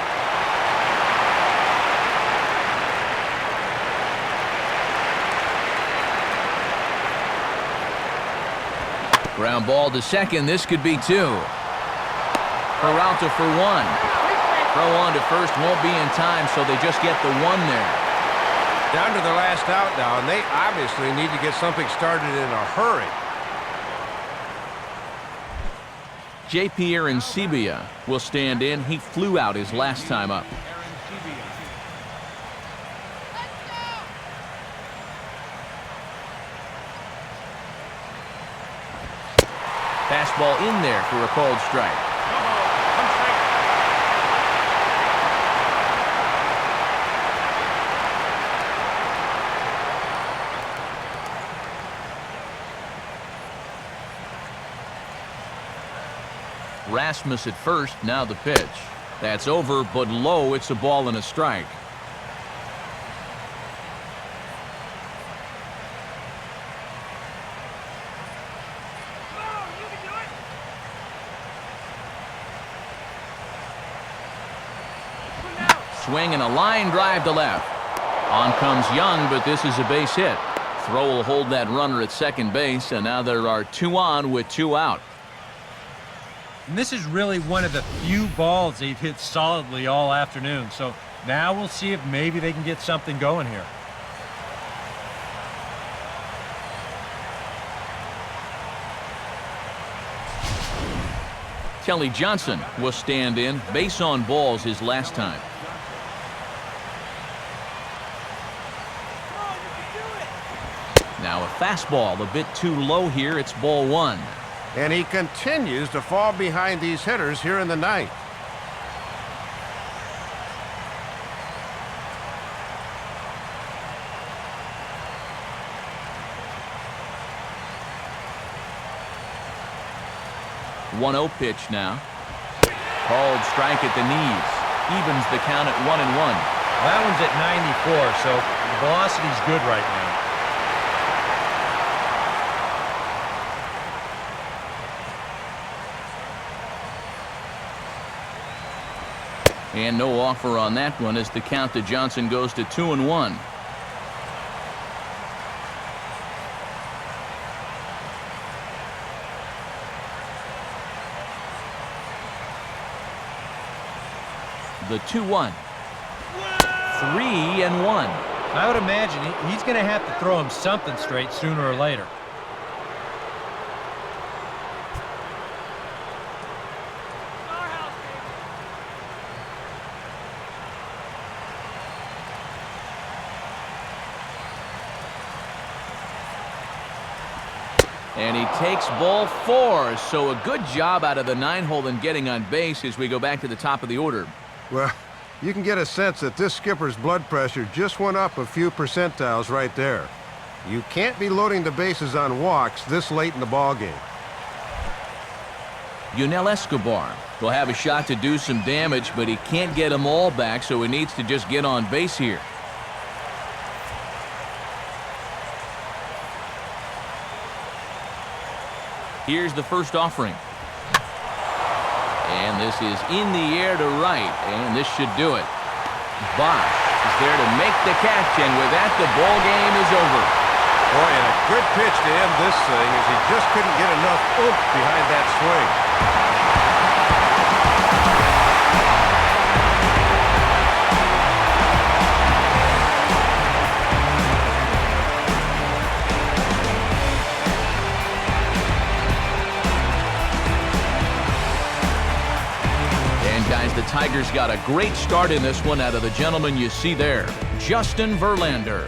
A: Ground ball to second. This could be 2. Peralta for 1. Throw on to first won't be in time, so they just get the 1 there.
C: Down to their last out now, and they obviously need to get something started in a hurry.
A: J.P. Arancibia will stand in. He flew out his last time up. Fastball in there for a called strike. Rasmus at first, now the pitch. That's over, but low. It's a ball and a strike. Swing and a line drive to left. On comes Young, but this is a base hit. Throw will hold that runner at second base, and now there are 2 on with 2 out.
E: And this is really one of the few balls they've hit solidly all afternoon. So now we'll see if maybe they can get something going here.
A: Kelly Johnson will stand in. Base on balls his last time. Now a fastball a bit too low here. It's ball 1.
C: And he continues to fall behind these hitters here in the 9th.
A: One-0 pitch now. Called strike at the knees. Evens the count at 1-1.
E: That one's at 94, so the velocity's good right now.
A: And no offer on that one as the count to Johnson goes to 2-1. The 2-1. 3-1.
E: I would imagine he's going to have to throw him something straight sooner or later.
A: And he takes ball 4, so a good job out of the 9-hole in getting on base as we go back to the top of the order.
C: Well, you can get a sense that this skipper's blood pressure just went up a few percentiles right there. You can't be loading the bases on walks this late in the ballgame.
A: Yunel Escobar will have a shot to do some damage, but he can't get them all back, so he needs to just get on base here. Here's the first offering. And this is in the air to right, and this should do it. Bosch is there to make the catch, and with that, the ball game is over.
C: Boy, and a good pitch to end this thing as he just couldn't get enough oomph behind that swing.
A: Guys, the Tigers got a great start in this one out of the gentleman you see there, Justin Verlander.